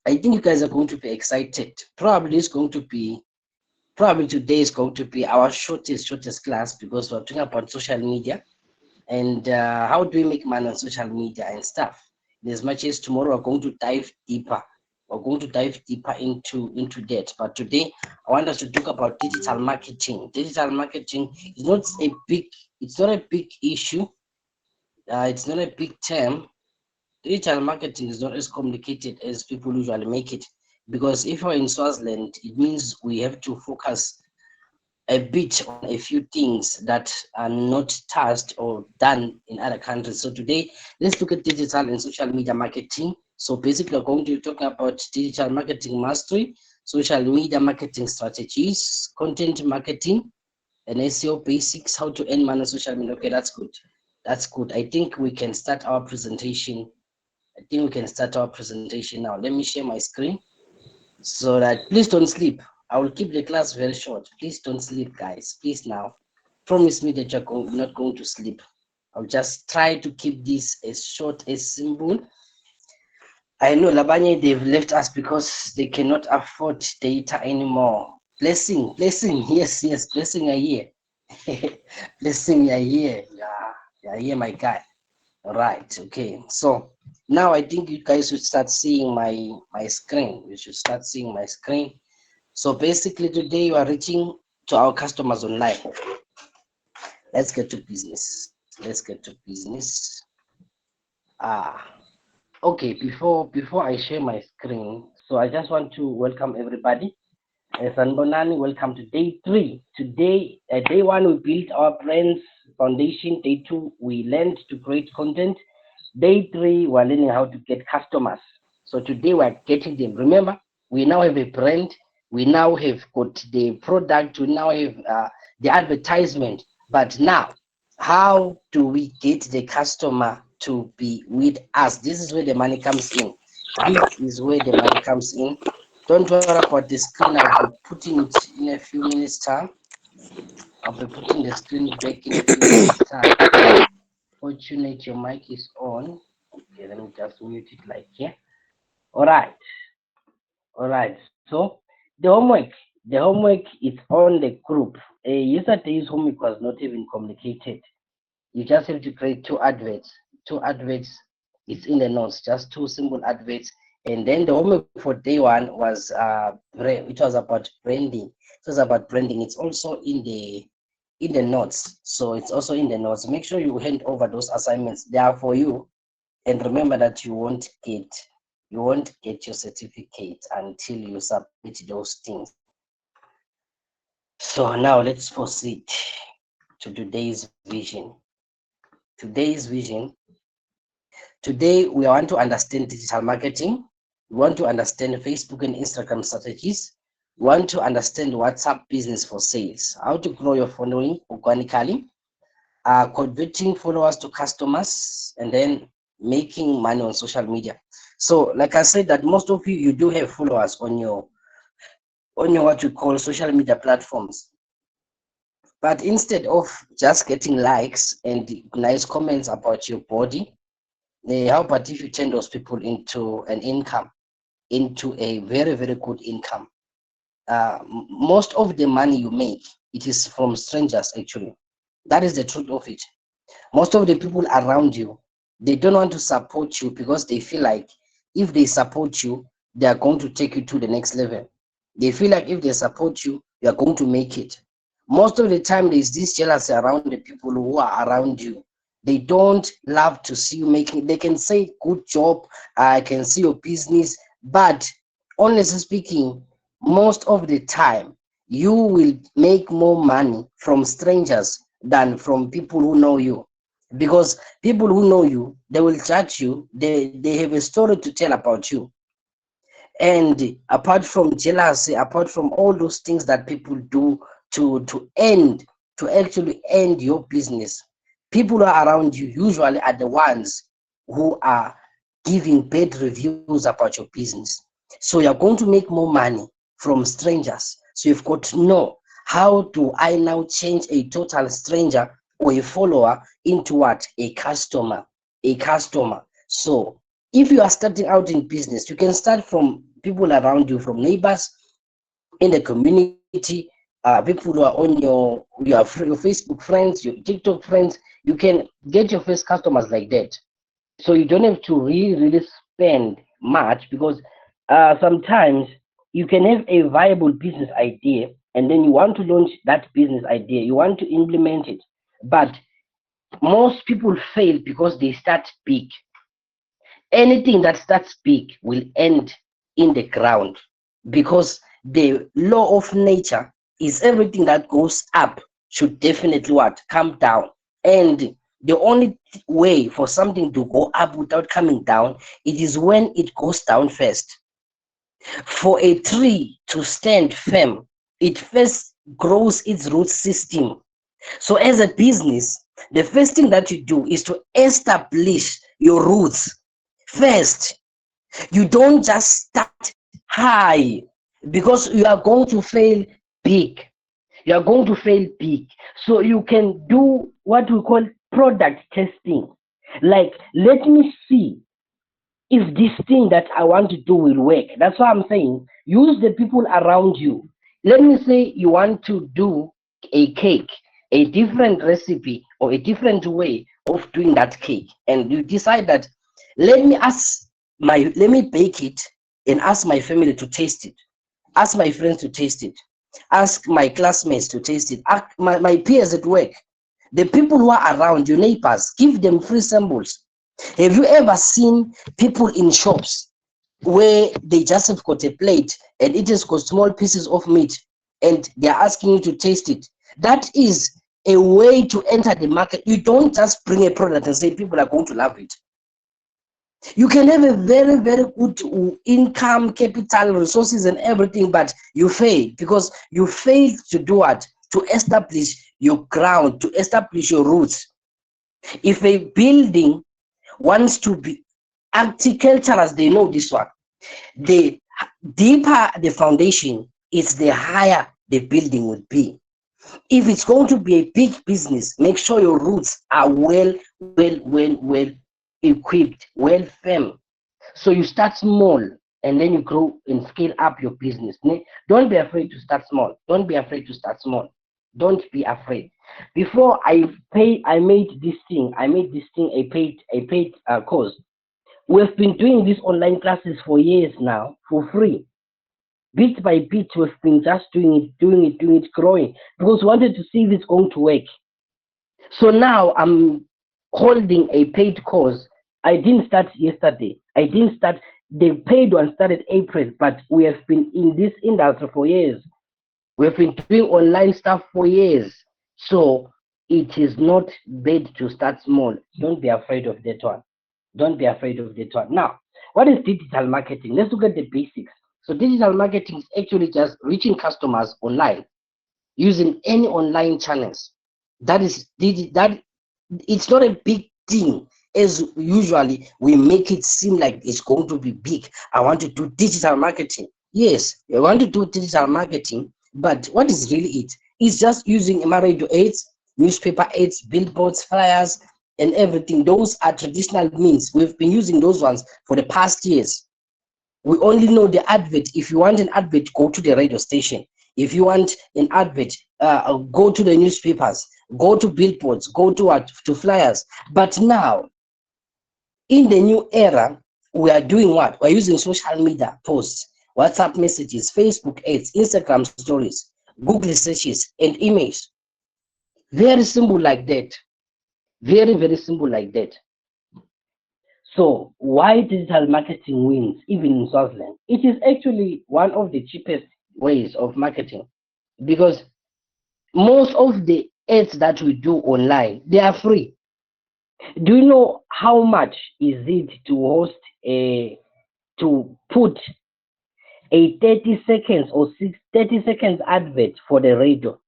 I think you guys are going to be excited. Probably today is going to be our shortest class because we're talking about social media and how do we make money on social media and stuff. In as much as tomorrow we're going to dive deeper. We're going to dive deeper into that. But today I want us to talk about digital marketing. Digital marketing is not a big, it's not a big issue. It's not a big term. Digital marketing is not as complicated as people usually make it. Because if you're in Swaziland, it means we have to focus a bit on a few things that are not touched or done in other countries. So today, let's look at digital and social media marketing. So basically, we're going to be talking about digital marketing mastery, social media marketing strategies, content marketing, and SEO basics, how to earn money on social media. Okay, that's good. That's good. I think we can start our presentation. I think we can start our presentation now. Let me share my screen so that please don't sleep. I will keep the class very short. Please don't sleep, guys. Please now. Promise me that you're not going to sleep. I'll just try to keep this as short as simple. I know Labanye, they've left us because they cannot afford data anymore. Blessing, yes, blessing are here. Blessing are here. Yeah, here, my guy. All right, okay. So now I think you guys should start seeing my screen. You should start seeing my screen. So basically today you are reaching to our customers online. Let's get to business. Let's get to business. Okay, before I share my screen, so I just want to welcome everybody. Sanbonani, welcome to day 3. Today, day 1, we built our brand's foundation. Day 2, we learned to create content. Day 3, we're learning how to get customers. So today we're getting them. Remember, we now have a brand. We now have got the product. We now have the advertisement. But now, how do we get the customer to be with us? This is where the money comes in. This is where the money comes in. Don't worry about the screen. I'll be putting it in a few minutes time. I'll be putting the screen back in a few minutes time. Fortunate your mic is on. Okay, let me just mute it like here. All right. So the homework is on the group. Yesterday's homework was not even complicated. You just have to create 2 adverts. 2 adverts. It's in the notes. Just 2 simple adverts. And then the homework for day 1 was it was about branding. It was about branding. It's also in the notes. So it's also in the notes. Make sure you hand over those assignments. They are for you. And remember that you won't get your certificate until you submit those things. So now let's proceed to today's vision. Today we want to understand digital marketing. We want to understand Facebook and Instagram strategies. We want to understand WhatsApp business for sales, how to grow your following organically, converting followers to customers, and then making money on social media. So like I said, that most of you do have followers on your what we call social media platforms. But instead of just getting likes and nice comments about your body, how about if you turn those people into an income, into a very, very good income? Most of the money you make, it is from strangers actually. That is the truth of it. Most of the people around you, they don't want to support you because they feel like if they support you, they are going to take you to the next level. They feel like if they support you, you are going to make it. Most of the time, there's this jealousy around the people who are around you. They don't love to see you making. They can say, "Good job, I can see your business," but honestly speaking, most of the time, you will make more money from strangers than from people who know you, because people who know you, they will judge you. They have a story to tell about you. And apart from jealousy, apart from all those things that people do to actually end your business, people who are around you usually are the ones who are giving bad reviews about your business. So you're going to make more money from strangers. So you've got to know, how do I now change a total stranger or a follower into what? A customer. So if you are starting out in business, you can start from people around you, from neighbors in the community, people who are on your Facebook friends, your TikTok friends. You can get your first customers like that. So you don't have to really spend much, because sometimes you can have a viable business idea and then you want to launch that business idea, you want to implement it, but most people fail because they start big. Anything that starts big will end in the ground, because the law of nature is everything that goes up should definitely what come down. And the only way for something to go up without coming down, it is when it goes down first. For a tree to stand firm, it first grows its root system. So as a business, the first thing that you do is to establish your roots first. You don't just start high, because you are going to fail big. You are going to fail big. So you can do what we call product testing. Like, let me see if this thing that I want to do will work. That's why I'm saying use the people around you. Let me say you want to do a cake, a different recipe or a different way of doing that cake, and you decide that let me bake it and ask my family to taste it, ask my friends to taste it, ask my classmates to taste it, ask my peers at work, the people who are around, your neighbors, give them free samples. Have you ever seen people in shops where they just have got a plate and it has got small pieces of meat and they're asking you to taste it? That is a way to enter the market. You don't just bring a product and say people are going to love it. You can have a very, very good income, capital, resources, and everything, but you fail because you failed to do what? To establish your ground, to establish your roots. If a building wants to be agriculturers, they know this one. The deeper the foundation is, the higher the building will be. If it's going to be a big business, make sure your roots are well equipped, well firm. So you start small and then you grow and scale up your business. Don't be afraid to start small. Don't be afraid to start small. Don't be afraid. Before I made this thing a paid course. We've been doing these online classes for years now for free. Bit by bit, we've been just doing it, growing, because we wanted to see if it's going to work. So now I'm holding a paid course. I didn't start yesterday. The paid one started April, but we have been in this industry for years. We've been doing online stuff for years. So it is not bad to start small. Don't be afraid of that one. Don't be afraid of that one. Now, what is digital marketing? Let's look at the basics. So digital marketing is actually just reaching customers online using any online channels. That it's not a big thing, as usually we make it seem like it's going to be big. I want to do digital marketing. Yes, I want to do digital marketing, but what is really it? It's just using radio ads, newspaper ads, billboards, flyers, and everything. Those are traditional means. We've been using those ones for the past years. We only know the advert. If you want an advert, go to the radio station. If you want an advert, go to the newspapers, go to billboards, go to flyers. But now, in the new era, we are doing what? We're using social media posts, WhatsApp messages, Facebook ads, Instagram stories, Google searches, and emails. Very simple like that. Very, very simple like that. So why digital marketing wins, even in Swaziland? It is actually one of the cheapest ways of marketing, because most of the ads that we do online, they are free. Do you know how much is it to put a 30 seconds or 30 seconds advert for the radio?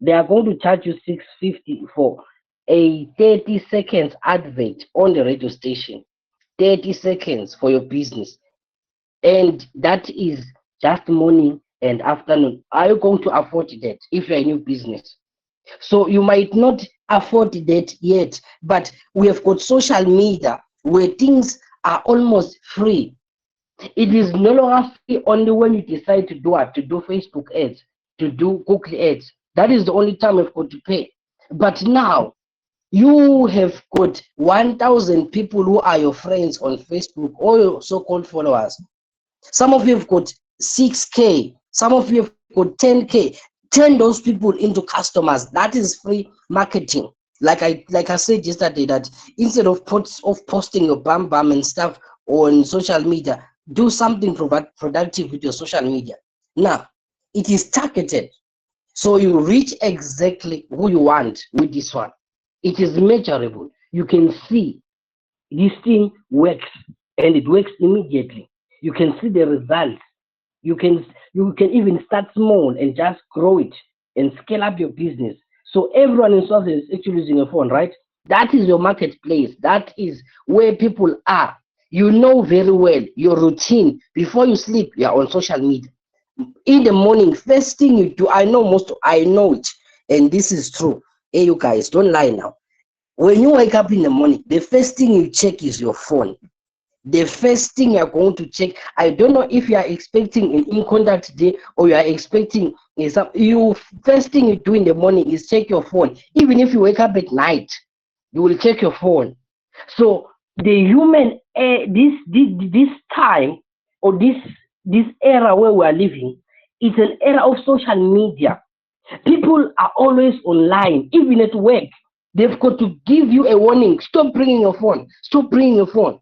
They are going to charge you 650 for a 30 seconds advert on the radio station. 30 seconds for your business, and that is just morning and afternoon. Are you going to afford that if you're a new business? So you might not afford that yet, but we have got social media where things are almost free. It is no longer free only when you decide to do what? To do Facebook ads, to do Google ads. That is the only time you've got to pay. But now you have got 1,000 people who are your friends on Facebook, or your so-called followers. Some of you have got 6K, some of you have got 10K. Turn those people into customers. That is free marketing. Like I said yesterday, that instead of posting your bam bam and stuff on social media, do something productive with your social media. Now it is targeted, so you reach exactly who you want with this one. It is measurable. You can see this thing works, and it works immediately. You can see the results. You can even start small and just grow it and scale up your business. So everyone in South is actually using a phone, right? That is your marketplace. That is where people are. You know very well your routine. Before you sleep, you are on social media. In the morning, first thing you do, I know it, and this is true. Hey, you guys, don't lie now. When you wake up in the morning, the first thing you check is your phone. The first thing you're going to check, I don't know if you are expecting an in contact day or you are expecting some, you first thing you do in the morning is check your phone. Even if you wake up at night, you will check your phone. So the human this time, or this era where we are living, is an era of social media. People are always online, even at work. They've got to give you a warning. Stop bringing your phone. Stop bringing your phone.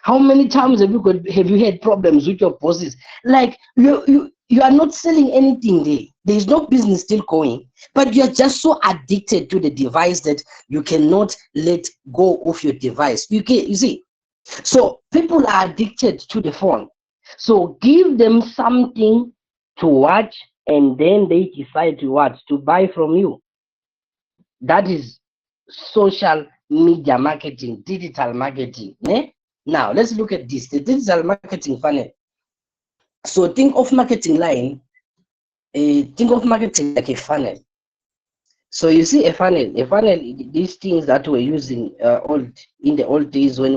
How many times have you had problems with your bosses? Like you are not selling anything there. There is no business still going, but you are just so addicted to the device that you cannot let go of your device. You see. So people are addicted to the phone. So give them something to watch, and then they decide to watch to buy from you. That is social media marketing, digital marketing. Eh? Now let's look at this, the digital marketing funnel. So think of marketing like a funnel. So you see a funnel, these things that we're using in the old days when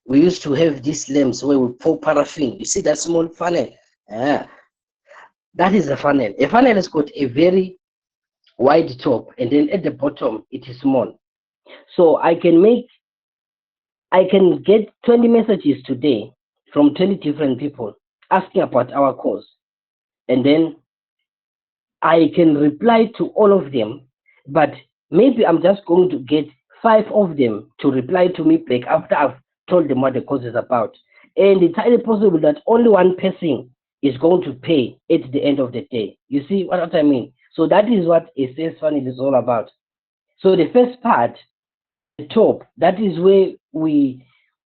we used to have these lamps where we pour paraffin. You see that small funnel? Ah, that is a funnel. A funnel has got a very wide top, and then at the bottom it is small. So I can get 20 messages today from 20 different people asking about our course, and then I can reply to all of them, but maybe I'm just going to get 5 of them to reply to me back after I've told them what the course is about. And it's highly possible that only one person is going to pay at the end of the day. You see what I mean? So that is what a sales funnel is all about. So the first part, the top, that is where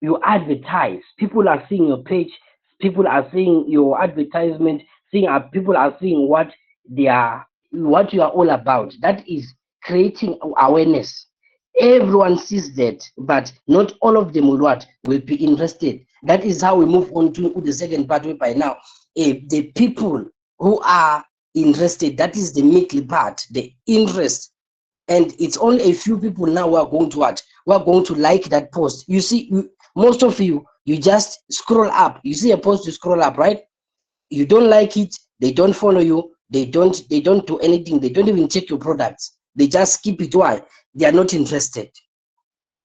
you advertise. People are seeing your page, people are seeing your advertisement, people are seeing what you are all about. That is creating awareness. Everyone sees that, but not all of them will be interested. That is how we move on to the second part, where by now the people who are interested, that is the middle part, the interest. And it's only a few people now who are going to like that post. You see, most of you just scroll up. You see a post, you scroll up, right? You don't like it, they don't follow you, they don't do anything, they don't even check your products, they just skip it. Why? They are not interested.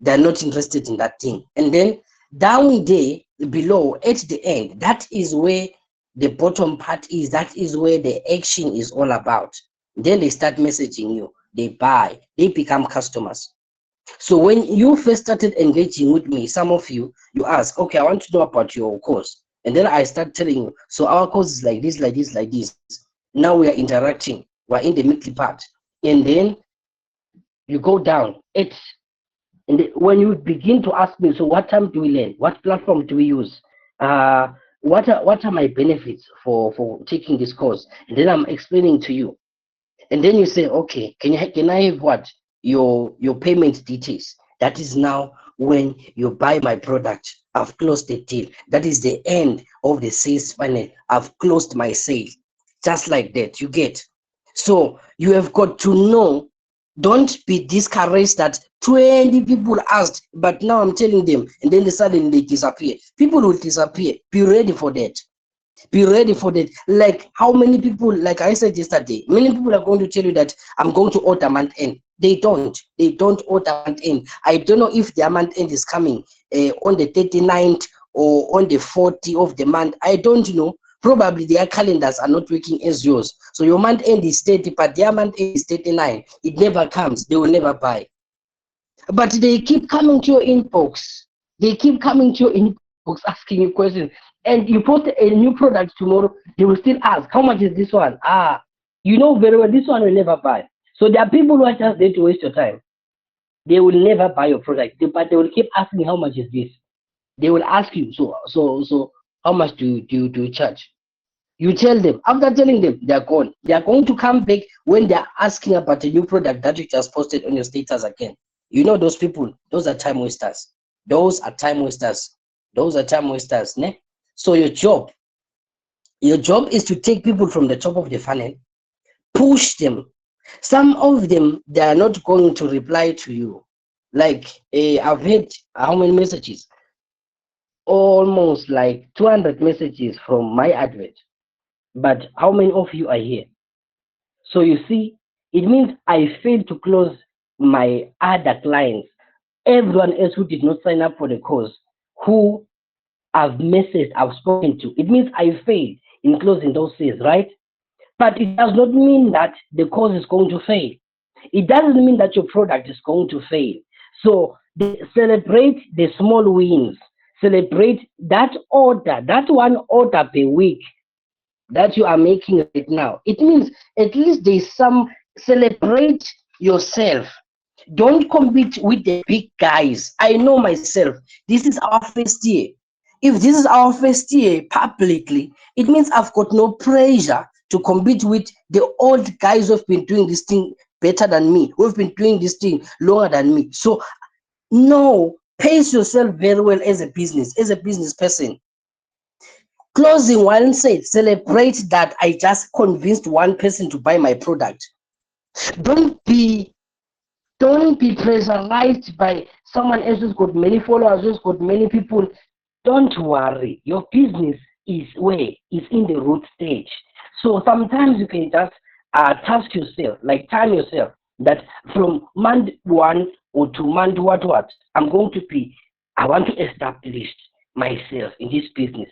They are not interested in that thing. And then down there below at the end, that is where the bottom part is. That is where the action is all about. Then they start messaging you, they buy, they become customers. So when you first started engaging with me, some of you ask, okay, I want to know about your course. And then I start telling you, so our course is like this, like this, like this. Now we are interacting, we're in the middle part. And then you go down. When you begin to ask me, so what time do we learn? What platform do we use? What are my benefits for taking this course? And then I'm explaining to you. And then you say, okay, can I have what? Your payment details. That is now when you buy my product. I've closed the deal. That is the end of the sales funnel. I've closed my sale. Just like that, you get. So you have got to know Don't be discouraged that 20 people asked, but now I'm telling them, and then they suddenly disappear. People will disappear. Be ready for that. Be ready for that. Like how many people, like I said yesterday, many people are going to tell you that I'm going to order month end. They don't order month end. I don't know if their month end is coming on the 39th or on the 40th of the month. I don't know. Probably their calendars are not working as yours. So your month end is 30, but their month end is 39. It never comes. They will never buy. But they keep coming to your inbox. They keep coming to your inbox asking you questions. And you post a new product tomorrow, they will still ask, how much is this one? You know very well this one will never buy. So there are people who are just there to waste your time. They will never buy your product, but they will keep asking how much is this. They will ask you, so how much do you charge? You tell them. After telling them, they are gone. They are going to come back when they are asking about a new product that you just posted on your status again. You know those people. Those are time wasters. Those are time wasters. Those are time wasters. Ne? So your job is to take people from the top of the funnel, push them. Some of them, they are not going to reply to you. Like I've had how many messages? Almost like 200 messages from my advert. But how many of you are here? So you see, it means I failed to close my other clients. Everyone else who did not sign up for the course, who I've messaged, I've spoken to, it means I failed in closing those sales, right? But it does not mean that the course is going to fail. It doesn't mean that your product is going to fail. So celebrate the small wins. Celebrate that order, that one order per week that you are making right now. It means at least there's some. Celebrate yourself. Don't compete with the big guys. I know myself. This is our first year. If this is our first year publicly, it means I've got no pressure to compete with the old guys who've been doing this thing better than me, who've been doing this thing longer than me. So no, pace yourself very well as a business person. Closing one said, celebrate that I just convinced one person to buy my product. Don't be don't be pressurized by someone else who's got many followers, who's got many people. Don't worry. Your business is where is in the root stage. So sometimes you can just task yourself, like time yourself, that from month one or to month what I'm going to be. I want to establish myself in this business.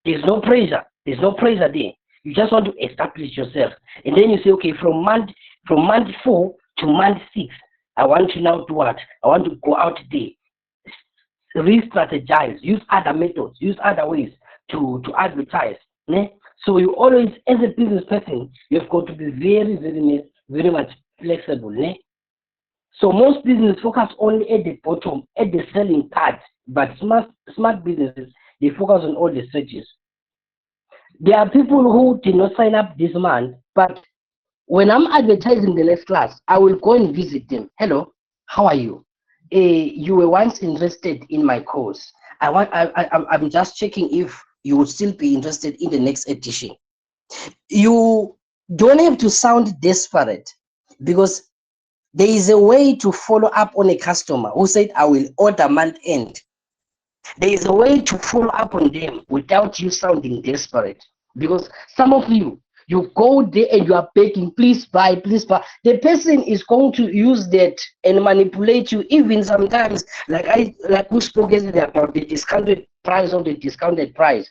There's no pressure. There's no pressure there. You just want to establish yourself, and then you say, okay, from month 4 to month 6, I want to now do what? I want to go out there, re-strategize, use other methods, use other ways to advertise. Ne? So you always, as a business person, you've got to be very, very much flexible. Ne? So most businesses focus only at the bottom, at the selling part, but smart businesses, they focus on all the stages. There are people who did not sign up this month, but when I'm advertising the next class, I will go and visit them. Hello, how are you? You were once interested in my course. I'm just checking if you would still be interested in the next edition. You don't have to sound desperate, because there is a way to follow up on a customer who said, I will order month end. There is a way to follow up on them without you sounding desperate. Because some of you go there and you are begging, please buy, please buy. The person is going to use that and manipulate you, even sometimes, like we spoke yesterday about the discounted price of the discounted price.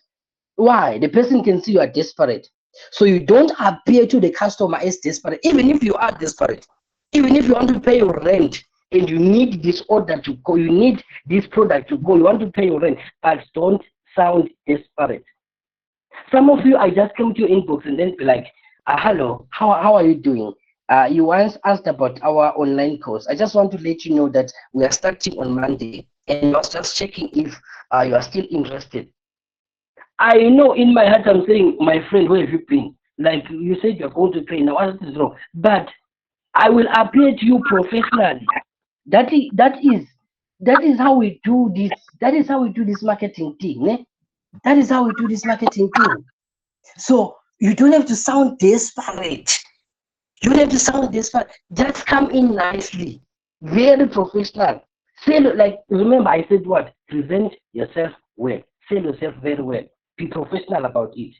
Why? The person can see you are desperate. So you don't appear to the customer as desperate, even if you are desperate. Even if you want to pay your rent and you need this order to go, you need this product to go, you want to pay your rent, but don't sound desperate. Some of you, I just come to your inbox and then be like, hello, how are you doing? You once asked about our online course. I just want to let you know that we are starting on Monday, and I was just checking if you are still interested. I know in my heart I'm saying, my friend, where have you been? Like you said you're going to pay, now what is wrong? But I will appear to you professionally. That is how we do this. That is how we do this marketing thing. Eh? That is how we do this marketing thing. So you don't have to sound desperate. You don't have to sound this far. Just come in nicely, very professional. Say like remember I said what? Present yourself well. Sell yourself very well. Be professional about it.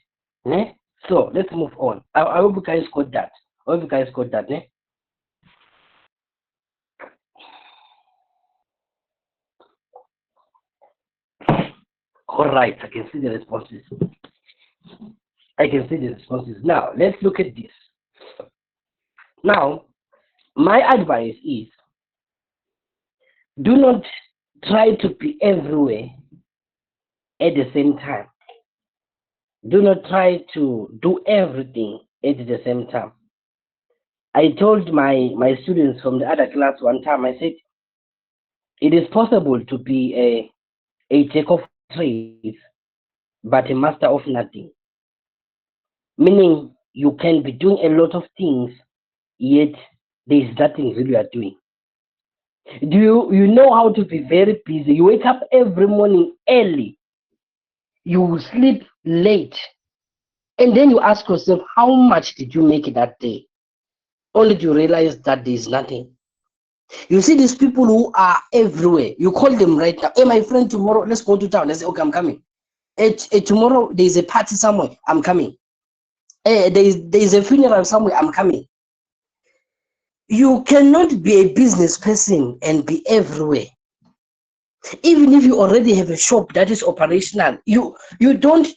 Ne? So let's move on. I hope you guys got that. I hope you guys got that. Ne? All right, I can see the responses. I can see the responses. Now let's look at this. Now, my advice is do not try to be everywhere at the same time. Do not try to do everything at the same time. I told my students from the other class one time, I said, it is possible to be a jack of trades, but a master of nothing. Meaning you can be doing a lot of things, yet there is nothing really you are doing. Do you know how to be very busy? You wake up every morning early, you sleep late, and then you ask yourself, how much did you make that day? Only to realize that there is nothing. You see these people who are everywhere. You call them right now. Hey, my friend, tomorrow let's go to town. They say, okay, I'm coming. Tomorrow there is a party somewhere. I'm coming. Hey, there is a funeral somewhere. I'm coming. You cannot be a business person and be everywhere. Even if you already have a shop that is operational, you don't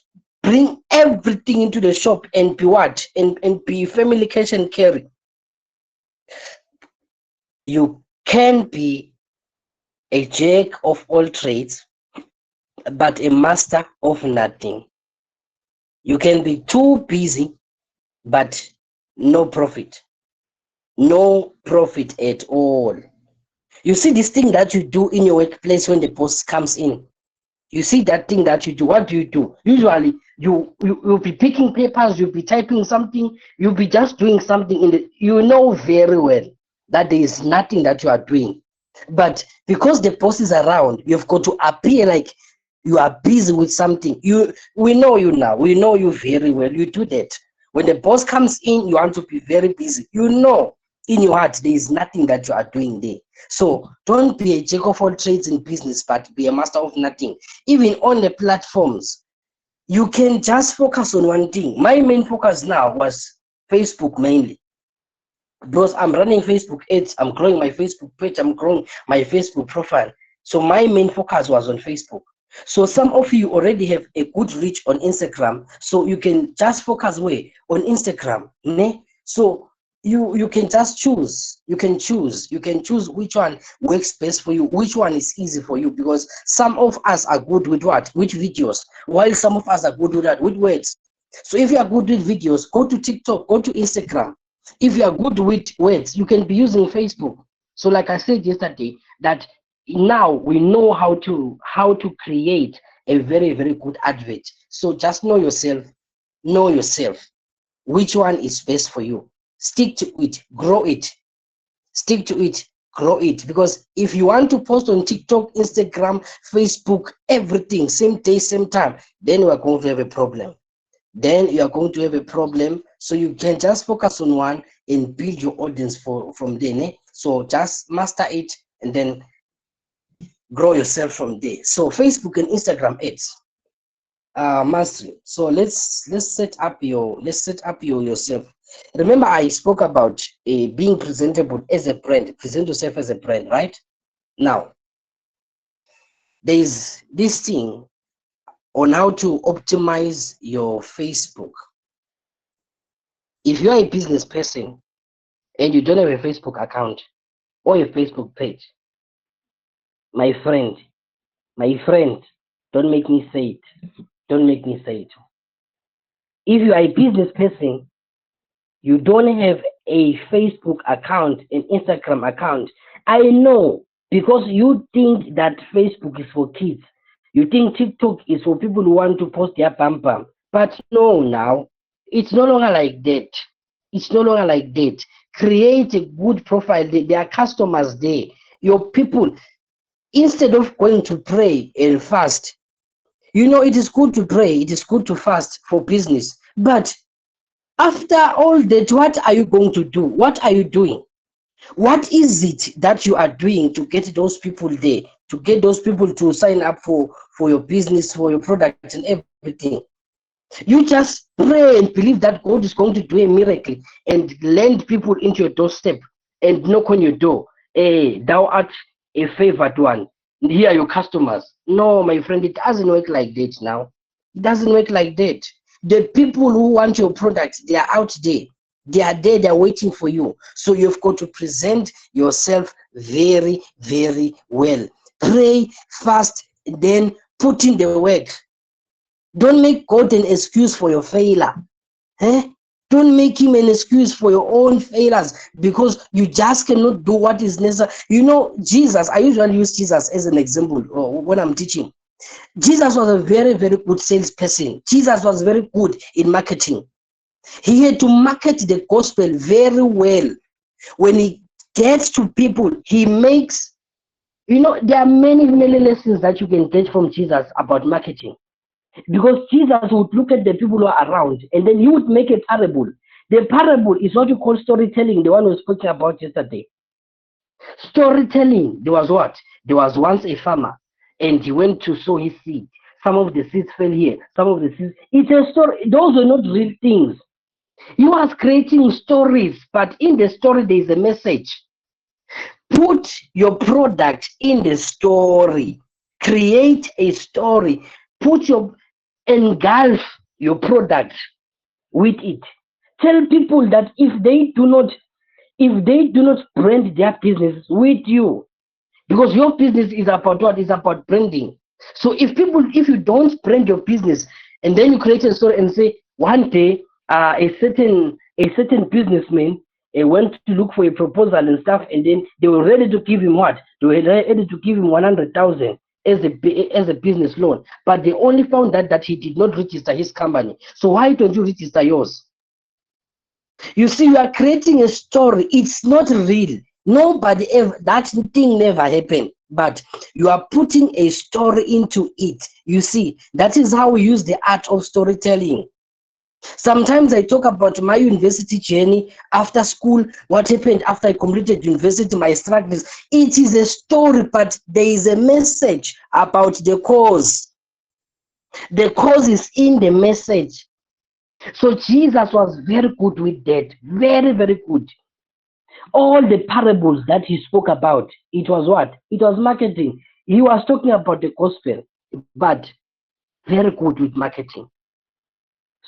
bring everything into the shop and be what and be family cash and carry. You can be a jack of all trades, but a master of nothing. You can be too busy, but no profit. No profit at all. You see this thing that you do in your workplace when the boss comes in. You see that thing that you do. What do? Usually you'll be picking papers, you'll be typing something, you'll be just doing something you know very well that there is nothing that you are doing. But because the boss is around, you've got to appear like you are busy with something. We know you now. We know you very well. You do that. When the boss comes in, you want to be very busy. You know in your heart there is nothing that you are doing there. So don't be a jack of all trades in business, but be a master of nothing. Even on the platforms, you can just focus on one thing. My main focus now was Facebook mainly, because I'm running Facebook ads, I'm growing my Facebook page, I'm growing my Facebook profile. So my main focus was on Facebook. So some of you already have a good reach on Instagram, so you can just focus way on Instagram. Ne? So you can just choose. You can choose which one works best for you, which one is easy for you, because some of us are good with what? With videos, while some of us are good with that, with words. So if you are good with videos, go to TikTok, go to Instagram. If you are good with words, you can be using Facebook. So like I said yesterday, that now we know how to create a very, very good advert. So just know yourself, which one is best for you. Stick to it, grow it, stick to it, grow it. Because if you want to post on TikTok, Instagram, Facebook, everything same day, same time, then we are going to have a problem. So you can just focus on one and build your audience from there. Ne? So just master it and then grow yourself from there. So Facebook and Instagram ads, mastery. So let's set up yourself. Remember I spoke about being presentable as a brand. Present yourself as a brand, right? Now there is this thing on how to optimize your Facebook. If you are a business person and you don't have a Facebook account or a Facebook page, my friend, don't make me say it. Don't make me say it. If you are a business person, you don't have a Facebook account, an Instagram account. I know, because you think that Facebook is for kids. You think TikTok is for people who want to post their bam bam. But no, now it's no longer like that. It's no longer like that. Create a good profile. There are customers there. Your people, instead of going to pray and fast, it is good to pray, it is good to fast for business, but After all that, what are you going to do? What are you doing? What is it that you are doing to get those people there, to get those people to sign up for your business, for your product and everything? You just pray and believe that God is going to do a miracle and land people into your doorstep and knock on your door. Hey, thou art a favored one. Here are your customers. No, my friend, it doesn't work like that now. It doesn't work like that. The people who want your product, they are out there. They are there, they are waiting for you. So you've got to present yourself very, very well. Pray, fast, then put in the work. Don't make God an excuse for your failure. Eh? Don't make him an excuse for your own failures because you just cannot do what is necessary. You know, Jesus, I usually use Jesus as an example when I'm teaching. Jesus was a very, very good salesperson. Jesus was very good in marketing. He had to market the gospel very well. When he gets to people, he makes, you know, there are many, many lessons that you can get from Jesus about marketing. Because Jesus would look at the people who are around and then he would make a parable. The parable is what you call storytelling, the one we were speaking about yesterday. Storytelling, there was what? There was once a farmer and he went to sow his seed. Some of the seeds fell here, some of the seeds. It's a story. Those were not real things. He was creating stories, but in the story, there is a message. Put your product in the story. Create a story. Engulf your product with it. Tell people that if they do not brand their business with you, because your business is about what? Is about branding. So if you don't brand your business and then you create a story and say one day a certain businessman went to look for a proposal and stuff, and then they were ready to give him what? They were ready to give him 100,000 as a business loan, but they only found that he did not register his company. So why don't you register yours? You see, you are creating a story. It's not real. Nobody ever, that thing never happened, but you are putting a story into it. You see, that is how we use the art of storytelling. Sometimes I talk about my university journey after school, what happened after I completed university, my struggles. It is a story, but there is a message about the cause. The cause is in the message. So Jesus was very good with that. Very, very good. All the parables that he spoke about, it was what? It was marketing. He was talking about the gospel, but very good with marketing.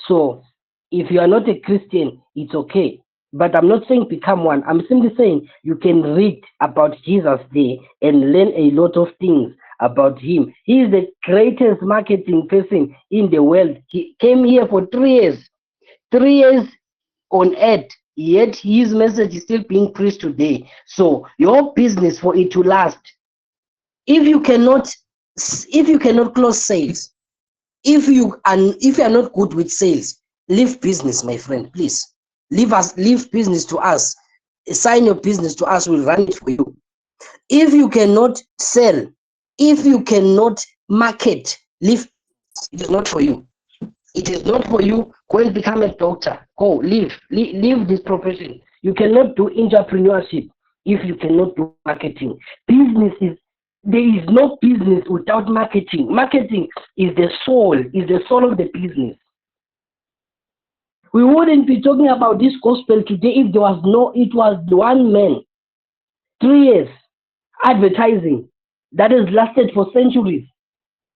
So if you are not a Christian, it's okay. But I'm not saying become one. I'm simply saying you can read about Jesus there and learn a lot of things about him. He is the greatest marketing person in the world. He came here for 3 years. 3 years on earth, yet his message is still being preached today. So your business, for it to last, if you cannot close sales, if you are not good with sales, leave business, my friend. Please leave business to us. Assign your business to us, we'll run it for you. If you cannot sell, if you cannot market, leave. It is not for you. It is not for you. Go and become a doctor. Go, leave this profession. You cannot do entrepreneurship if you cannot do marketing. There is no business without marketing. Marketing is the soul of the business. We wouldn't be talking about this gospel today if it was one man. 3 years advertising that has lasted for centuries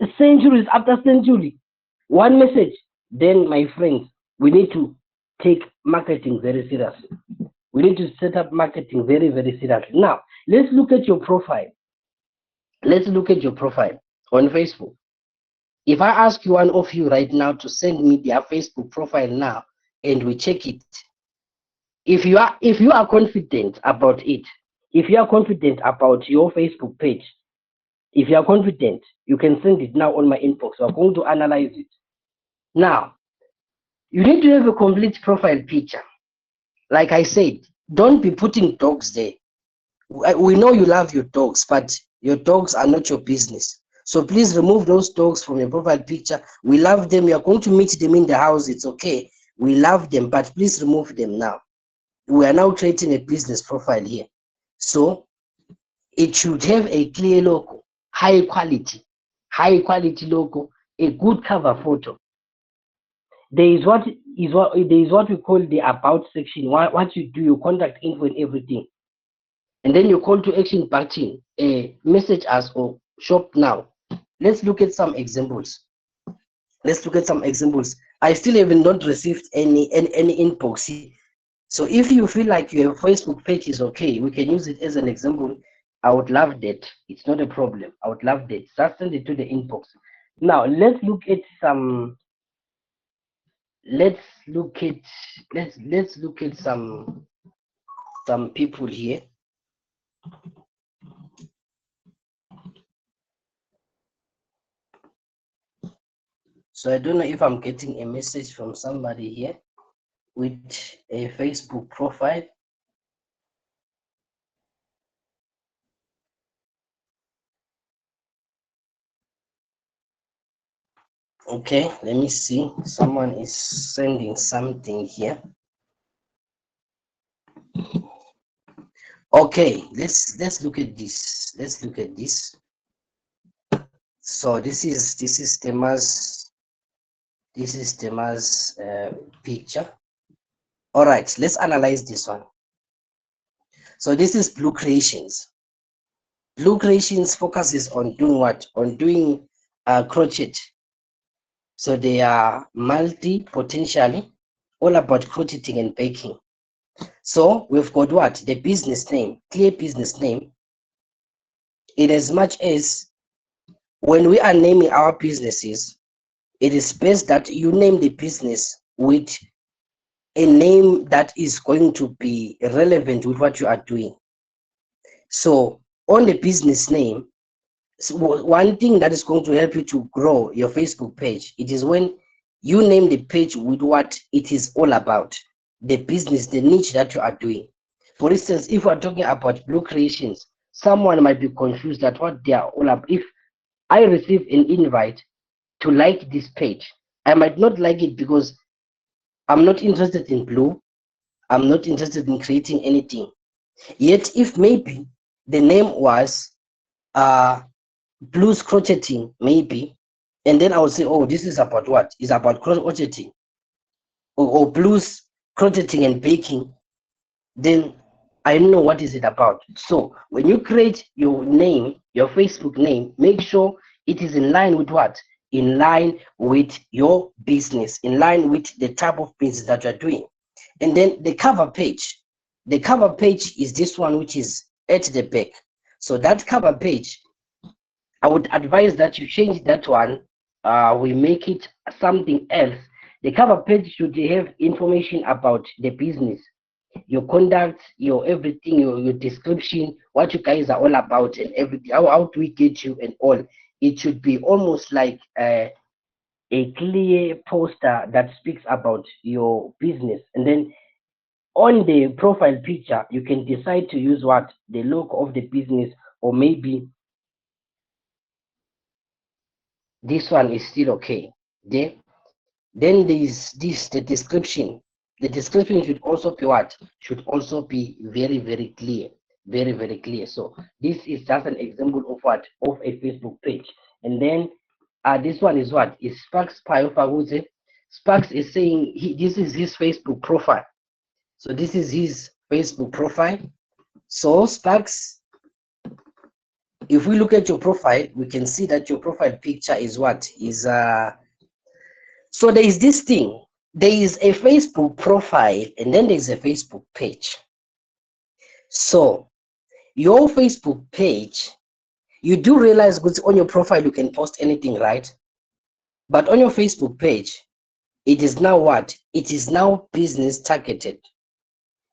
after century. One message. Then, my friends, we need to take marketing very seriously. We need to set up marketing very, very seriously. Now, let's look at your profile. Let's look at your profile on Facebook. If I ask one of you right now to send me their Facebook profile now, and we check it, if you are confident about it, if you are confident about your Facebook page, if you are confident, you can send it now on my inbox. We're going to analyze it. Now, you need to have a complete profile picture. Like I said, don't be putting dogs there. We know you love your dogs, but your dogs are not your business. So please remove those dogs from your profile picture. We love them. You are going to meet them in the house. It's okay. We love them, but please remove them now. We are now creating a business profile here. So it should have a clear logo, high quality logo, a good cover photo. There is what we call the about section. What you do, your contact info and everything. And then your call to action button, message us or shop now. Let's look at some examples. I still haven't not received any inbox here. So if you feel like your Facebook page is okay, we can use it as an example. I would love that. It's not a problem. I would love that. Just send it to the inbox. Now let's look at some. Let's look at some people here. So I don't know if I'm getting a message from somebody here with a Facebook profile. Okay, let me see. Someone is sending something here. Okay, let's look at this. So this is Tema's picture. All right, let's analyze this one. So this is Blue Creations. Blue Creations focuses on doing what? On doing crochet. So they are potentially all about crocheting and baking. So we've got what? The business name, clear business name. In as much as when we are naming our businesses, it is best that you name the business with a name that is going to be relevant with what you are doing. So on the business name, one thing that is going to help you to grow your Facebook page, it is when you name the page with what it is all about, the business, the niche that you are doing. For instance, if we're talking about Blue Creations, someone might be confused at what they are all about. If I receive an invite to like this page, I might not like it because I'm not interested in blue. I'm not interested in creating anything. Yet, if maybe the name was blues crocheting, maybe, and then I would say, oh, this is about what? It's about crocheting or blues crocheting and baking. Then I know what is it about. So when you create your name, your Facebook name, make sure it is in line with what? In line with your business, in line with the type of business that you're doing. And then the cover page is this one, which is at the back. So that cover page, I would advise that you change that one. We make it something else. The cover page should have information about the business, your conduct, your everything, your description, what you guys are all about, and everything. How do we get you and all? It should be almost like a clear poster that speaks about your business. And then on the profile picture, you can decide to use what? The logo of the business, or maybe this one is still okay. Then there's the description. The description should also be what? Should also be very, very clear. Very, very clear. So this is just an example of what? Of a Facebook page. And then this one is what? Is Sparks Payofaguze. Sparks is saying this is his Facebook profile. So this is his Facebook profile. So Sparks, if we look at your profile, we can see that your profile picture is what? Is so there is this thing. There is a Facebook profile and then there's a Facebook page. So your Facebook page, you do realize that on your profile you can post anything, right? But on your Facebook page, it is now what? It is now business targeted.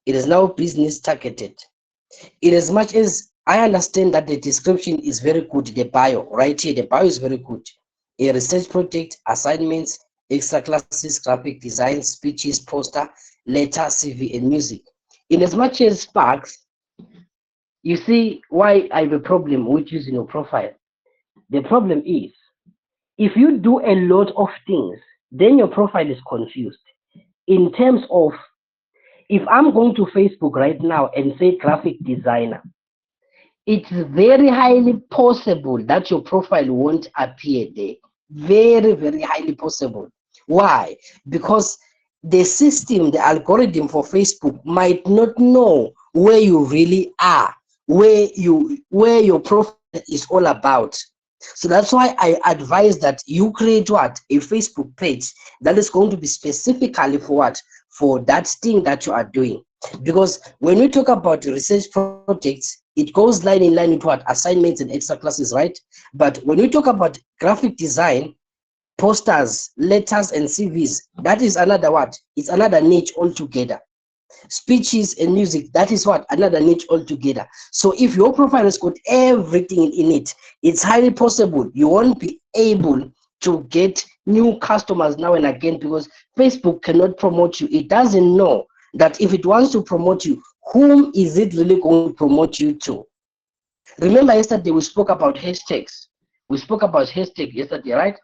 It is now business targeted. In as much as I understand that the description is very good, the bio right here, the bio is very good. A research project, assignments, extra classes, graphic design, speeches, poster, letter, CV, and music. In as much as Sparks, you see why I have a problem with using your profile. The problem is, if you do a lot of things, then your profile is confused. in terms of, if I'm going to Facebook right now and say graphic designer, it's very highly possible that your profile won't appear there. Very, very highly possible. Why? Because the system, the algorithm for Facebook might not know where you really are, where your profile is all about. So that's why I advise that you create what? A Facebook page that is going to be specifically for what? For that thing that you are doing. Because when we talk about research projects, it goes line in line with what? Assignments and extra classes, right? But when we talk about graphic design, posters, letters, and CVs, that is another what? It's another niche altogether. Speeches and music, that is what? Another niche altogether. So if your profile has got everything in it, it's highly possible you won't be able to get new customers now and again, because Facebook cannot promote you. It doesn't know that if it wants to promote you, whom is it really going to promote you to? Remember yesterday we spoke about hashtags. We spoke about hashtags yesterday, right?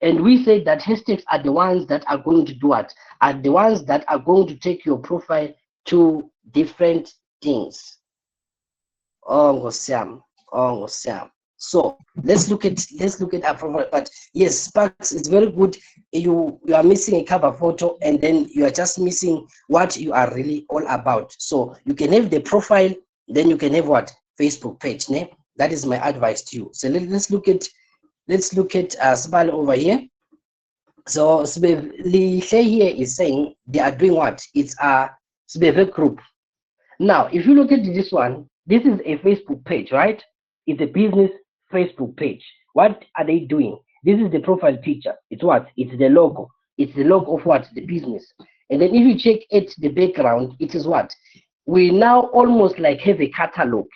And we said that hashtags are the ones that are going to do what? Are the ones that are going to take your profile to different things. Oh, Sam. Oh, Sam. So let's look at our profile. But yes, Sparks, it's very good. You are missing a cover photo, and then you are just missing what you are really all about. So you can have the profile, then you can have what? Facebook page. Ne? That is my advice to you. So let's look at Sibal over here. So Lihle here is saying they are doing what? It's a Sibeve group. Now, if you look at this one, this is a Facebook page, right? It's a business Facebook page. What are they doing? This is the profile picture. It's what? It's the logo. It's the logo of what? The business. And then if you check it, the background, it is what? We now almost like have a catalog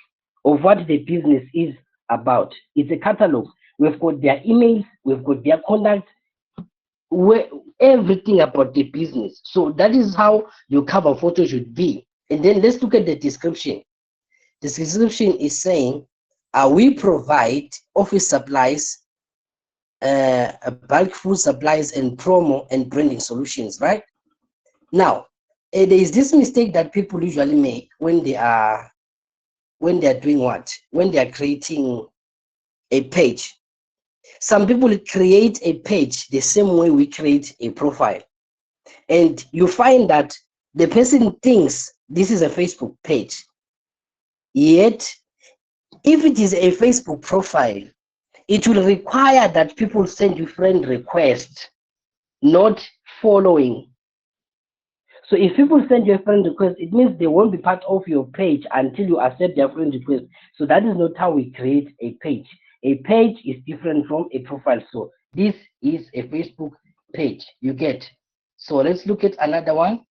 of what the business is about. It's a catalog. We've got their emails, we've got their contact, everything about the business. So that is how your cover photo should be. And then let's look at the description. The description is saying, we provide office supplies, bulk food supplies, and promo and branding solutions, right? Now, there is this mistake that people usually make when they are doing what? When they are creating a page. Some people create a page the same way we create a profile. And you find that the person thinks this is a Facebook page. Yet, if it is a Facebook profile, it will require that people send you friend requests, not following. So if people send you a friend request, it means they won't be part of your page until you accept their friend request. So that is not how we create a page. A page is different from a profile. So this is a Facebook page, you get. So let's look at another one.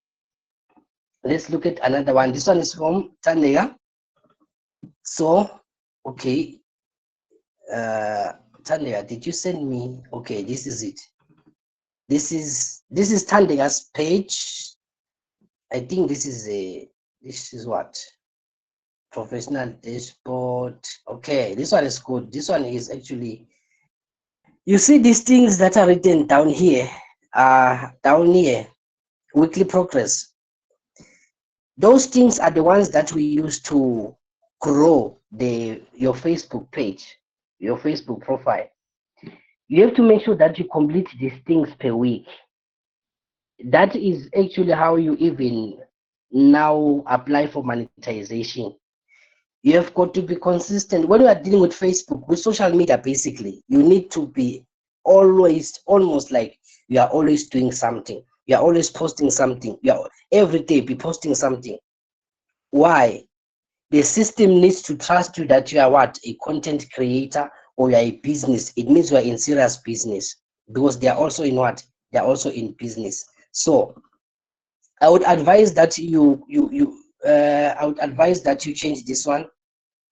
Let's look at another one. This one is from Tandega. So, okay. Tandega, did you send me? Okay, this is it. This is Tandega's page. I think this is what? Professional dashboard. Okay, this one is good. This one is actually, you see these things that are written down here, weekly progress. Those things are the ones that we use to grow your Facebook page, your Facebook profile. You have to make sure that you complete these things per week. That is actually how you even now apply for monetization. You have got to be consistent. When you are dealing with Facebook, with social media, basically, you need to be always, almost like you are always doing something. You are always posting something. You are every day be posting something. Why? The system needs to trust you that you are what? A content creator, or you are a business. It means you are in serious business, because they are also in what? They are also in business. So I would advise that I would advise that you change this one.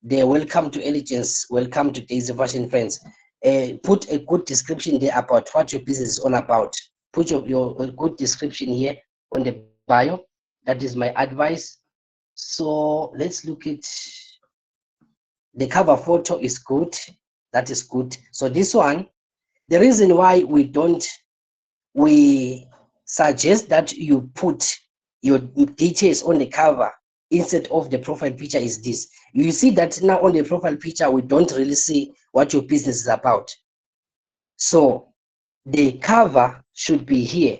The welcome to Elegance, welcome to Daisy Fashion Friends. Put a good description there about what your business is all about. Put your good description here on the bio. That is my advice. So let's look at the cover photo is good. That is good. So this one, the reason why we suggest that you put your details on the cover instead of the profile picture is this. You see that now on the profile picture, we don't really see what your business is about. So the cover should be here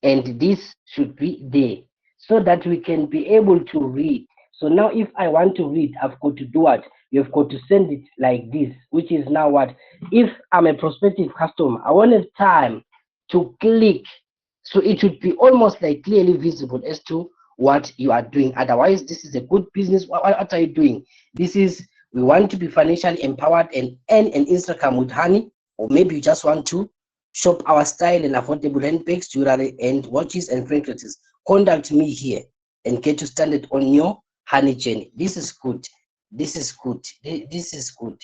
and this should be there so that we can be able to read. So now if I want to read, I've got to do what? You've got to send it like this, which is now what? If I'm a prospective customer, I want time to click. So it should be almost like clearly visible as to what you are doing. Otherwise, this is a good business. What are you doing? This is, we want to be financially empowered and earn an Instagram with honey, or maybe you just want to shop our style and affordable handbags, jewelry, and watches and fragrances. Contact me here and get you started on your honey journey. This is good. This is good. This is good.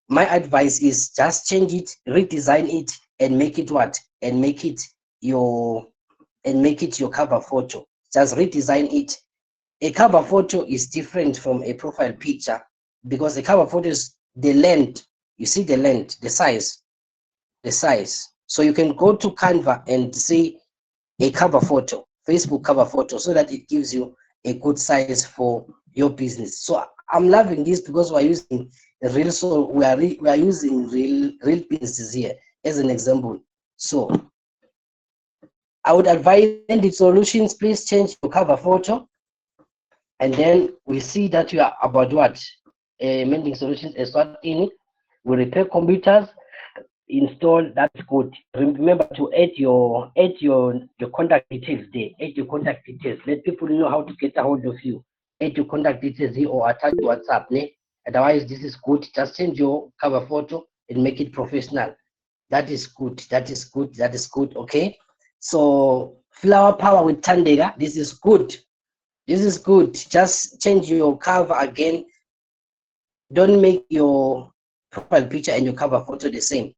My advice is just change it, redesign it, and make it what? And make it your cover photo. Just redesign it. A cover photo is different from a profile picture because the cover photo is the length. You see the length, the size. So you can go to Canva and see a cover photo, Facebook cover photo, so that it gives you a good size for your business. So I'm loving this because we're using real, so we are using real businesses here as an example. So I would advise Mending Solutions, please change your cover photo, and then we see that you are about what? Mending Solutions is what in it. We repair computers, install. That's good. Remember to add your contact details there. Add your contact details. Let people know how to get a hold of you. Add your contact details here or attach WhatsApp. Ne? Otherwise, this is good. Just change your cover photo and make it professional. That is good. That is good. That is good. Okay. So flower power with Thandeka. This is good. This is good. Just change your cover again. Don't make your profile picture and your cover photo the same.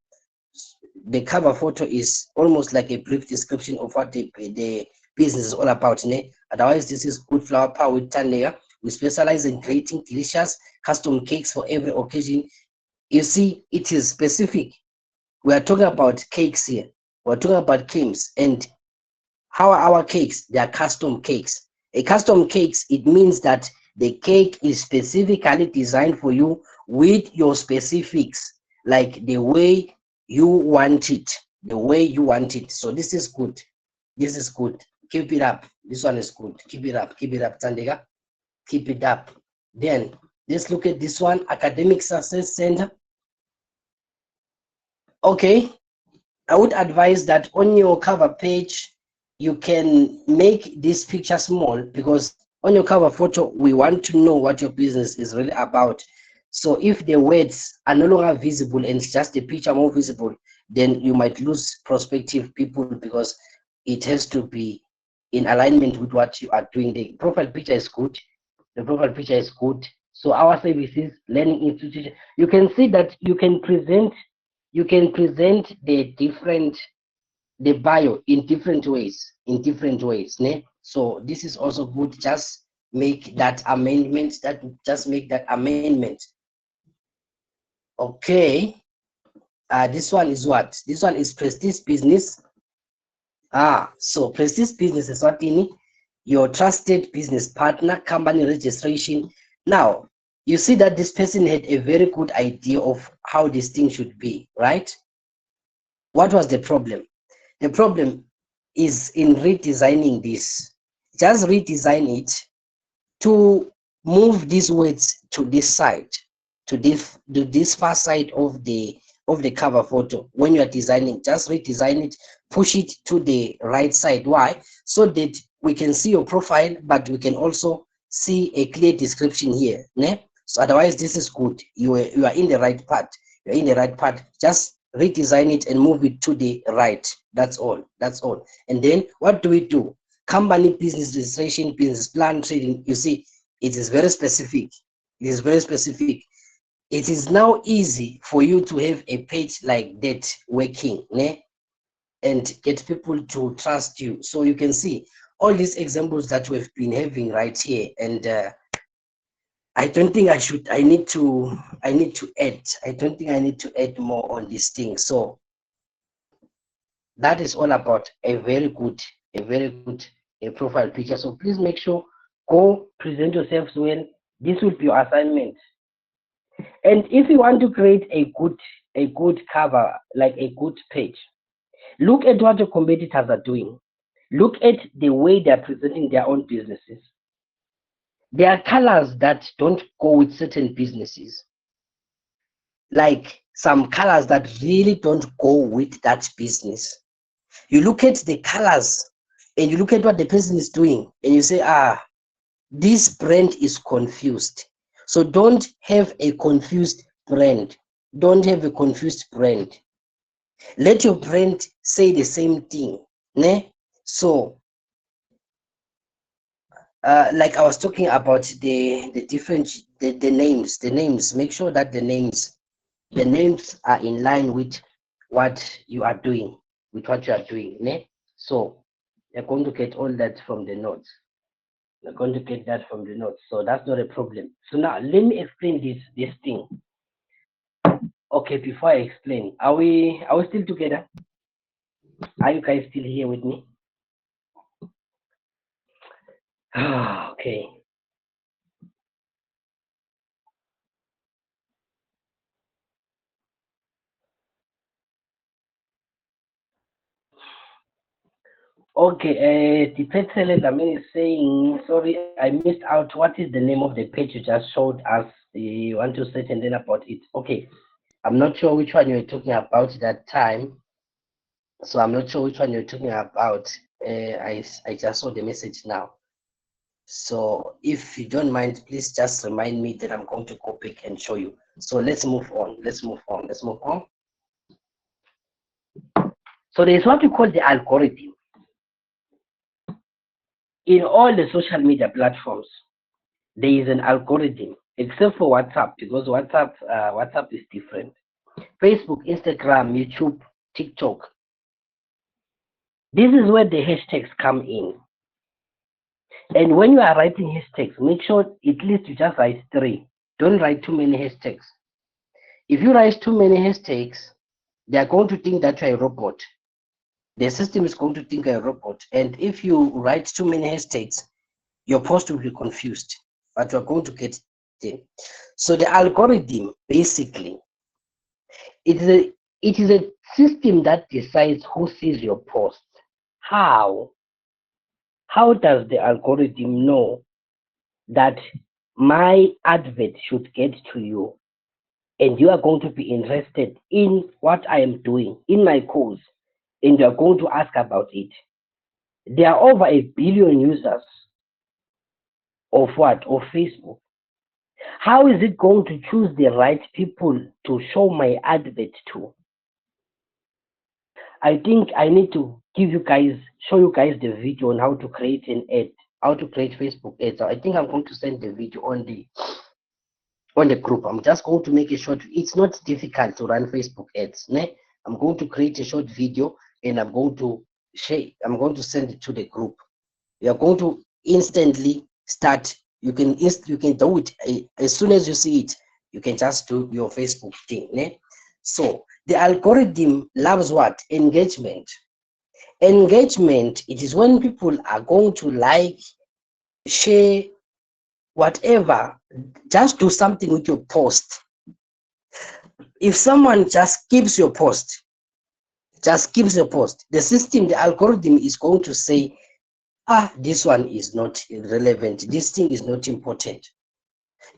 The cover photo is almost like a brief description of what the business is all about. Ne? Otherwise, this is good flower power with Thandeka. We specialize in creating delicious custom cakes for every occasion. You see, it is specific. We are talking about cakes here. We're talking about cakes, and how are our cakes? They are custom cakes. A custom cakes, it means that the cake is specifically designed for you with your specifics, like the way you want it, So this is good. This is good. Keep it up. This one is good. Keep it up. Keep it up, Thandeka. Keep it up. Then let's look at this one, Academic Success Center. Okay, I would advise that on your cover page, you can make this picture small, because on your cover photo, we want to know what your business is really about. So if the words are no longer visible and it's just the picture more visible, then you might lose prospective people, because it has to be in alignment with what you are doing. The profile picture is good. The profile picture is good. So our services, learning institution, you can see that you can present the bio in different ways, ne? So this is also good. Just make that amendment. Okay. This one is what? This one is Prestige Business. So Prestige Business is what in your trusted business partner, company registration. Now you see that this person had a very good idea of how this thing should be, right? What was the problem? The problem is in redesigning this. Just redesign it to move these words to this side, to this far side of the cover photo. When you are designing, just redesign it, push it to the right side. Why? So that we can see your profile, but we can also see a clear description here. Ne? So otherwise, this is good. You are in the right part. You're in the right part. Just redesign it and move it to the right. That's all. And then what do we do? Company business registration, business plan, trading. You see, it is very specific. It is now easy for you to have a page like that working, ne? And get people to trust you. So you can see all these examples that we've been having right here. And I don't think I need to add. I don't think I need to add more on this thing. So that is all about a very good a very good profile picture. So please make sure, go present yourselves well. This will be your assignment. And if you want to create a good cover, like a good page, look at what your competitors are doing. Look at the way they're presenting their own businesses. There are colors that don't go with certain businesses, like some colors that really don't go with that business. You look at the colors and you look at what the person is doing and you say, this brand is confused. So don't have a confused brand. Don't have a confused brand. Let your brand say the same thing. Ne? So like I was talking about the different the names, make sure that the names are in line with what you are doing, ne? So you're going to get all that from the notes. You're going to get that from the notes, so that's not a problem. So now let me explain this thing. Okay, before I explain, are we still together? Are you guys still here with me? Okay. Okay, the pet Lamin is saying, sorry, I missed out. What is the name of the page you just showed us? You want to say and then about it? Okay, I'm not sure which one you were talking about that time. So I'm not sure which one you're talking about. I just saw the message now. So if you don't mind, please just remind me that I'm going to go back and show you. So let's move on. So there's what we call the algorithm in all the social media platforms. There is an algorithm, except for WhatsApp, because WhatsApp is different. Facebook, Instagram, YouTube, TikTok. This is where the hashtags come in. And when you are writing hashtags, make sure at least you just write 3. Don't write too many hashtags. If you write too many hashtags, they are going to think that you're a robot. The system is going to think you're a robot. And if you write too many hashtags, your post will be confused, but you're going to get there. So the algorithm, basically, it is a system that decides who sees your post. How? How does the algorithm know that my advert should get to you and you are going to be interested in what I am doing, in my course, and you are going to ask about it? There are over 1 billion users of what? Of Facebook. How is it going to choose the right people to show my advert to? I think I need to show you guys the video on how to create an ad, how to create Facebook ads. I think I'm going to send the video on the group. I'm just going to make a short. It's not difficult to run Facebook ads. Ne? I'm going to create a short video and I'm going to send it to the group. You're going to instantly start. You can do it as soon as you see it. You can just do your Facebook thing. Ne? So the algorithm loves what? Engagement. Engagement, it is when people are going to like, share, whatever, just do something with your post. If someone just skips your post, the system, the algorithm is going to say, this one is not relevant, this thing is not important.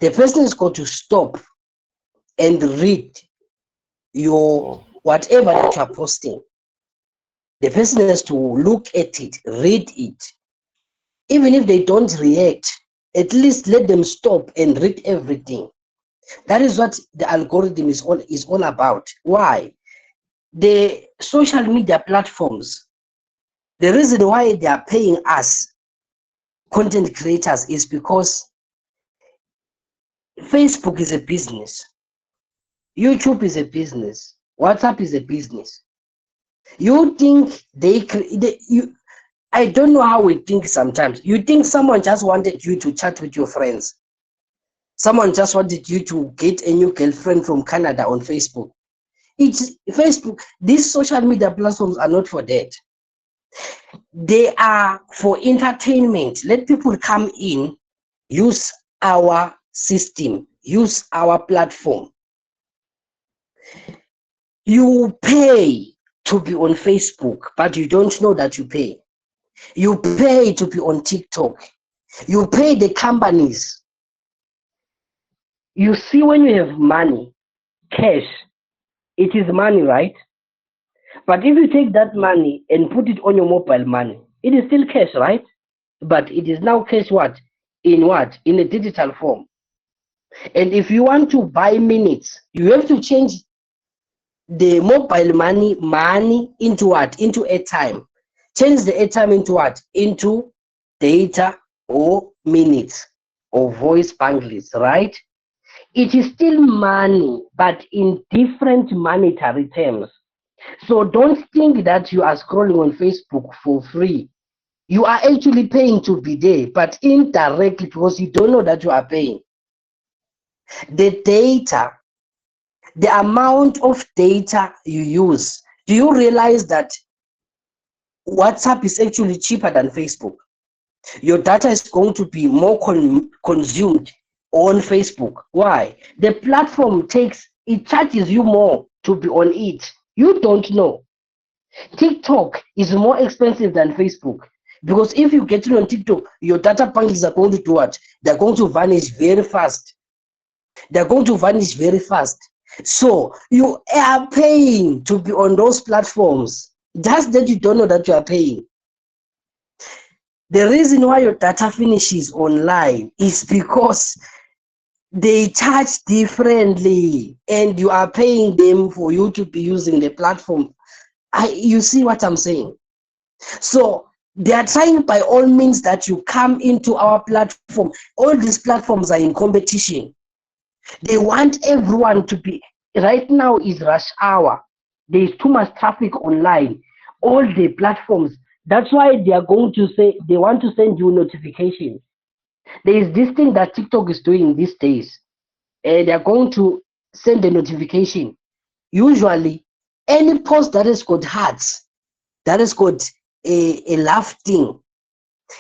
The person is going to stop and read your whatever that you are posting. The person has to look at it, read it. Even if they don't react, at least let them stop and read everything. That is what the algorithm is all about. Why? The social media platforms, the reason why they are paying us content creators is because Facebook is a business, YouTube is a business, WhatsApp is a business. You think I don't know how we think sometimes. You think someone just wanted you to chat with your friends. Someone just wanted you to get a new girlfriend from Canada on Facebook. It's Facebook. These social media platforms are not for that. They are for entertainment. Let people come in, use our system, use our platform. You pay to be on Facebook, but you don't know that you pay. You pay to be on TikTok. You pay the companies. You see, when you have money, cash, it is money, right? But if you take that money and put it on your mobile money, it is still cash, right? But it is now cash what? In what? In a digital form. And if you want to buy minutes, you have to change the mobile money into what? Into airtime. Change the airtime into what? Into data or minutes or voice bundles, right? It is still money, but in different monetary terms. So don't think that you are scrolling on Facebook for free. You are actually paying to be there, but indirectly because you don't know that you are paying. The data, the amount of data you use. Do you realize that WhatsApp is actually cheaper than Facebook? Your data is going to be more consumed on Facebook. Why? The platform it charges you more to be on it. You don't know. TikTok is more expensive than Facebook because if you get it on TikTok, your data bundles are going to do what? They're going to vanish very fast. They're going to vanish very fast. So you are paying to be on those platforms. Just that you don't know that you are paying. The reason why your data finishes online is because they charge differently and you are paying them for you to be using the platform. You see what I'm saying? So they are trying by all means that you come into our platform. All these platforms are in competition. They want everyone to be. Right now is rush hour. There is too much traffic online. All the platforms. That's why they are going to say they want to send you notification. There is this thing that TikTok is doing these days. They are going to send a notification. Usually, any post that has got hearts, that has got a laugh thing,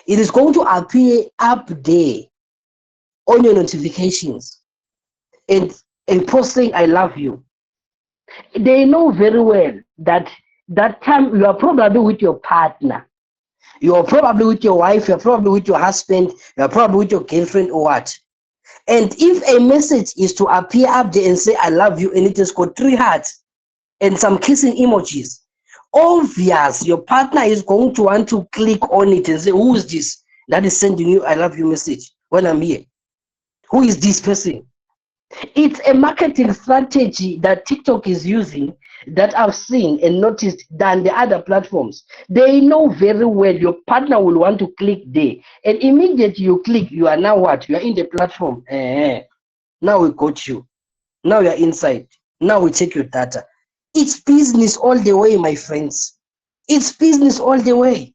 it is going to appear up there on your notifications. And a post saying I love you. They know very well that that time you are probably with your partner, you are probably with your wife, you are probably with your husband, you are probably with your girlfriend or what. And if a message is to appear up there and say I love you and it has got 3 hearts and some kissing emojis, obvious your partner is going to want to click on it and say, who is this that is sending you I love you message when I'm here? Who is this person? It's a marketing strategy that TikTok is using that I've seen and noticed than the other platforms. They know very well your partner will want to click there. And immediately you click, you are now what? You are in the platform. Now we got you. Now you're inside. Now we take your data. It's business all the way, my friends. It's business all the way.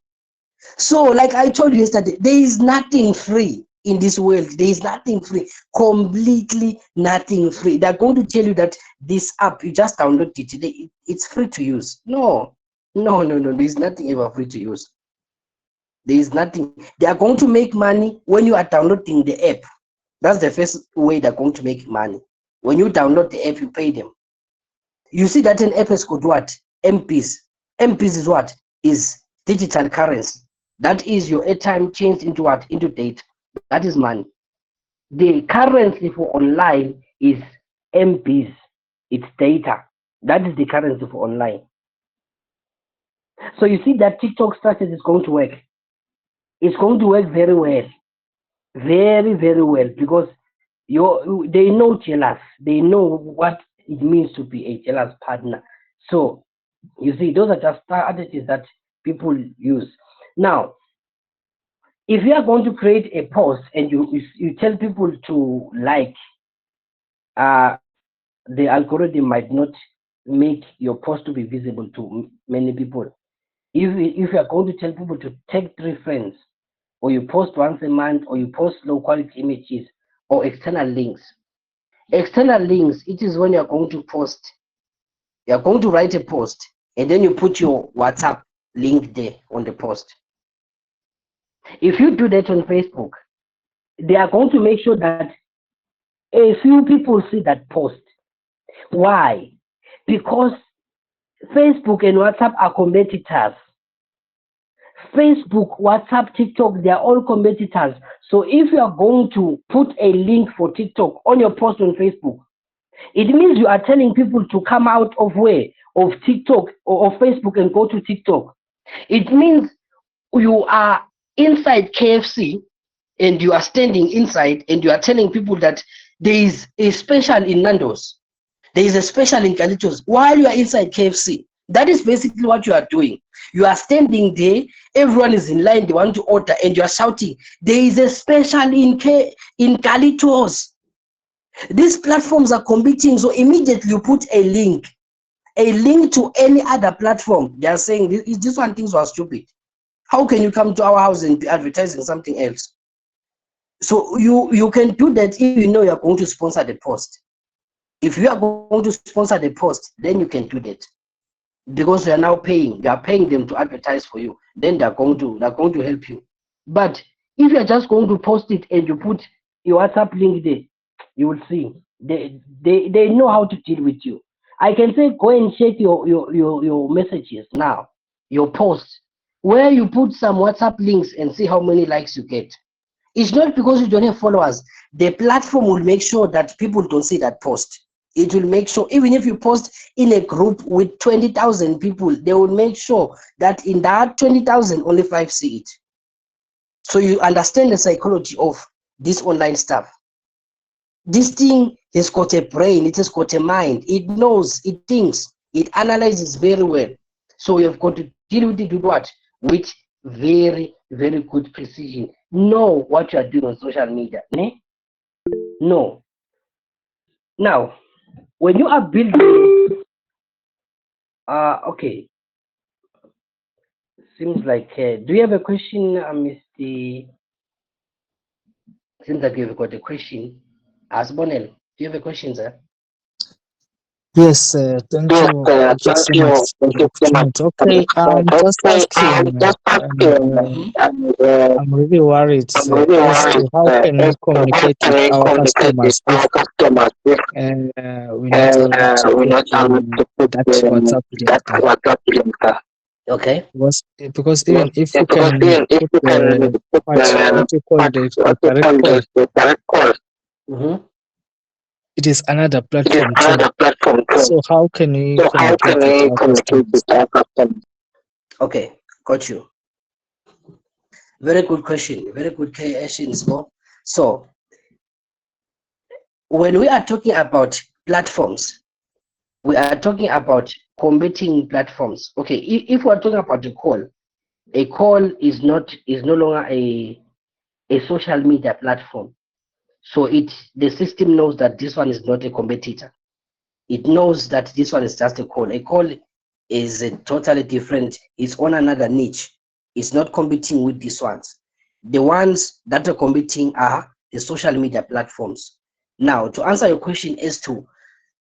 So, like I told you yesterday, there is nothing free in this world. There is nothing free. Completely nothing free. They're going to tell you that this app, you just download it. It's free to use. No. There's nothing ever free to use. There is nothing. They are going to make money when you are downloading the app. That's the first way they're going to make money. When you download the app, you pay them. You see that an app has got what? MPs. MPs is what? Is digital currency. That is your airtime changed into what? Into data. That is money. The currency for online is MPs. It's data. That is the currency for online. So you see that TikTok strategy is going to work. It's going to work very well. Very, very well. Because they know jealous. They know what it means to be a jealous partner. So you see, those are just strategies that people use. Now, if you are going to create a post and you tell people to like, the algorithm might not make your post to be visible to many people. If you are going to tell people to take 3 friends, or you post once a month, or you post low quality images or external links. External links, it is when you are going to post. You are going to write a post and then you put your WhatsApp link there on the post. If you do that on Facebook, they are going to make sure that a few people see that post. Why? Because Facebook and WhatsApp are competitors. Facebook, WhatsApp, TikTok, they are all competitors. So if you are going to put a link for TikTok on your post on Facebook, it means you are telling people to come out of where? Of TikTok or of Facebook and go to TikTok. It means you are inside KFC and you are standing inside and you are telling people that there is a special in Nando's. There is a special in Calitos while you are inside KFC. That is basically what you are doing. You are standing there, everyone is in line, they want to order, and you are shouting, there is a special in Calitos. These platforms are competing, so immediately you put a link to any other platform. They are saying this one things were stupid. How can you come to our house and be advertising something else? So you can do that if you know you are going to sponsor the post. If you are going to sponsor the post, then you can do that, because you are now paying. You are paying them to advertise for you. Then they're going to help you. But if you are just going to post it and you put your WhatsApp link there, you will see they know how to deal with you. I can say go and check your messages now, your posts, where you put some WhatsApp links and see how many likes you get. It's not because you don't have followers. The platform will make sure that people don't see that post. It will make sure, even if you post in a group with 20,000 people, they will make sure that in that 20,000, only 5 see it. So you understand the psychology of this online stuff. This thing has got a brain, it has got a mind, it knows, it thinks, it analyzes very well. So you have got to deal with it with what? With very, very good precision. Know what you are doing on social media. No. Now, when you are building, okay, seems like, do you have a question, Mr. Seems like you've got a question. Asbonel, do you have a question, sir? Yes, thank you. Thank you so much for the opportunity. Okay, just asking, I'm really worried as to how can we communicate with our customers if we're not allowed to put that WhatsApp link there. Okay. Because even if we can put the what you call the direct call, Mm-hmm. it is another platform too. So how can we communicate with our customers? Okay, got you. Very good question. Very good questions. So when we are talking about platforms, we are talking about competing platforms. Okay, if we're talking about a call is no longer a social media platform. So the system knows that this one is not a competitor. It knows that this one is just a call. A call is a totally different, it's on another niche. It's not competing with these ones. The ones that are competing are the social media platforms. Now, to answer your question as to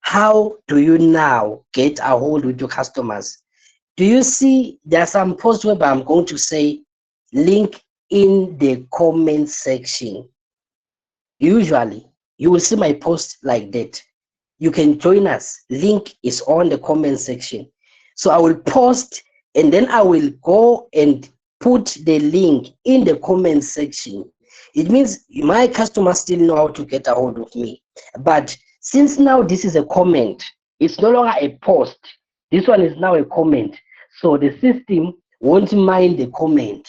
how do you now get a hold with your customers? Do you see there are some posts where I'm going to say link in the comment section? Usually, you will see my post like that. You can join us. Link is on the comment section. So I will post and then I will go and put the link in the comment section. It means my customers still know how to get a hold of me. But since now this is a comment, it's no longer a post. This one is now a comment. So the system won't mind the comment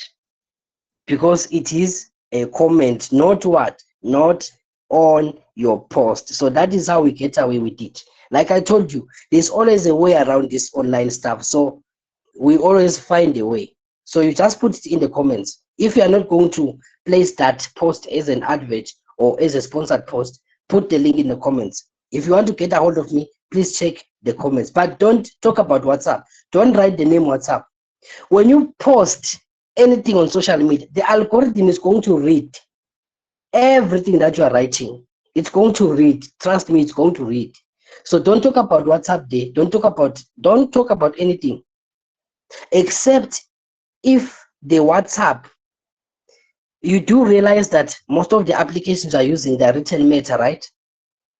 because it is a comment, not what? Not on your post. So that is how we get away with it. Like I told you, there's always a way around this online stuff. So we always find a way. So you just put it in the comments. If you are not going to place that post as an advert or as a sponsored post, put the link in the comments. If you want to get a hold of me, please check the comments. But don't talk about WhatsApp. Don't write the name WhatsApp. When you post anything on social media, the algorithm is going to read everything that you are writing. It's going to read. Trust me, it's going to read. So don't talk about WhatsApp there. Don't talk about anything except if the WhatsApp You do realize that most of the applications are using the written Meta, right?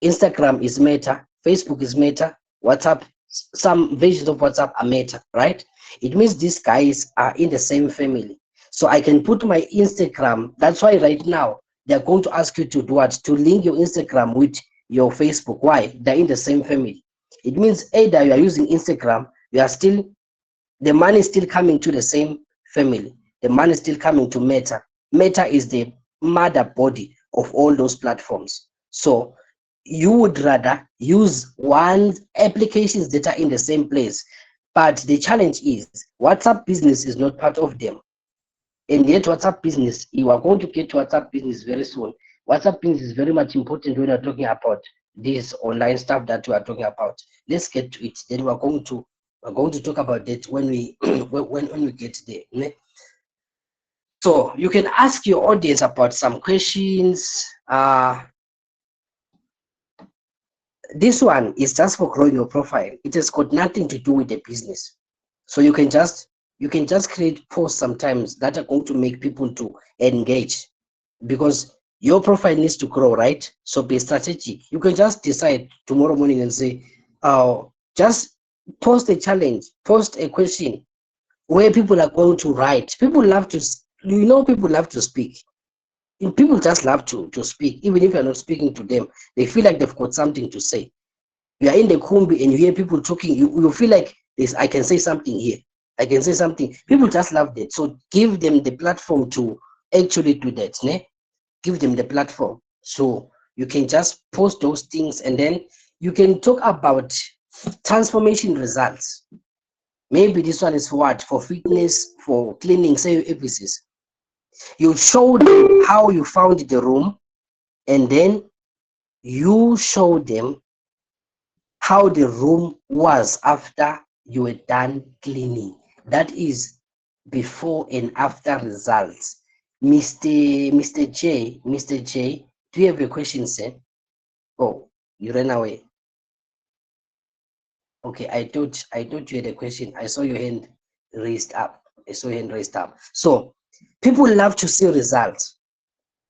Instagram is Meta, Facebook is Meta, WhatsApp, some versions of WhatsApp are Meta, right? It means these guys are in the same family. So I can put my Instagram. That's why right now they're going to ask you to do what? To link your Instagram with your Facebook. Why? They're in the same family. It means either you are using Instagram, you are still, the money is still coming to the same family. The money is still coming to Meta. Meta is the mother body of all those platforms. So you would rather use one applications that are in the same place. But the challenge is WhatsApp business is not part of them. And yet WhatsApp business, you are going to get to WhatsApp business very soon. WhatsApp business is very much important when you're talking about this online stuff that we are talking about. Let's get to it. Then we're going to talk about that when we when we get there. So you can ask your audience about some questions. This one is just for growing your profile. It has got nothing to do with the business. So you can just create posts sometimes that are going to make people to engage, because your profile needs to grow, right? So be strategic. You can just decide tomorrow morning and say, just post a challenge, post a question where people are going to write. People love to, people love to speak. People just love to speak. Even if you're not speaking to them, they feel like they've got something to say. You are in the Kumbi and you hear people talking, you feel like this, I can say something here. I can say something. People just love that. So give them the platform to actually do that. Ne? Give them the platform. So you can just post those things, and then you can talk about transformation results. Maybe this one is for what? For fitness, for cleaning services. You show them how you found the room, and then you show them how the room was after you were done cleaning. That is before and after results. Mr. J, do you have a question, sir? Oh, you ran away. Okay, I thought you had a question. I saw your hand raised up. So people love to see results.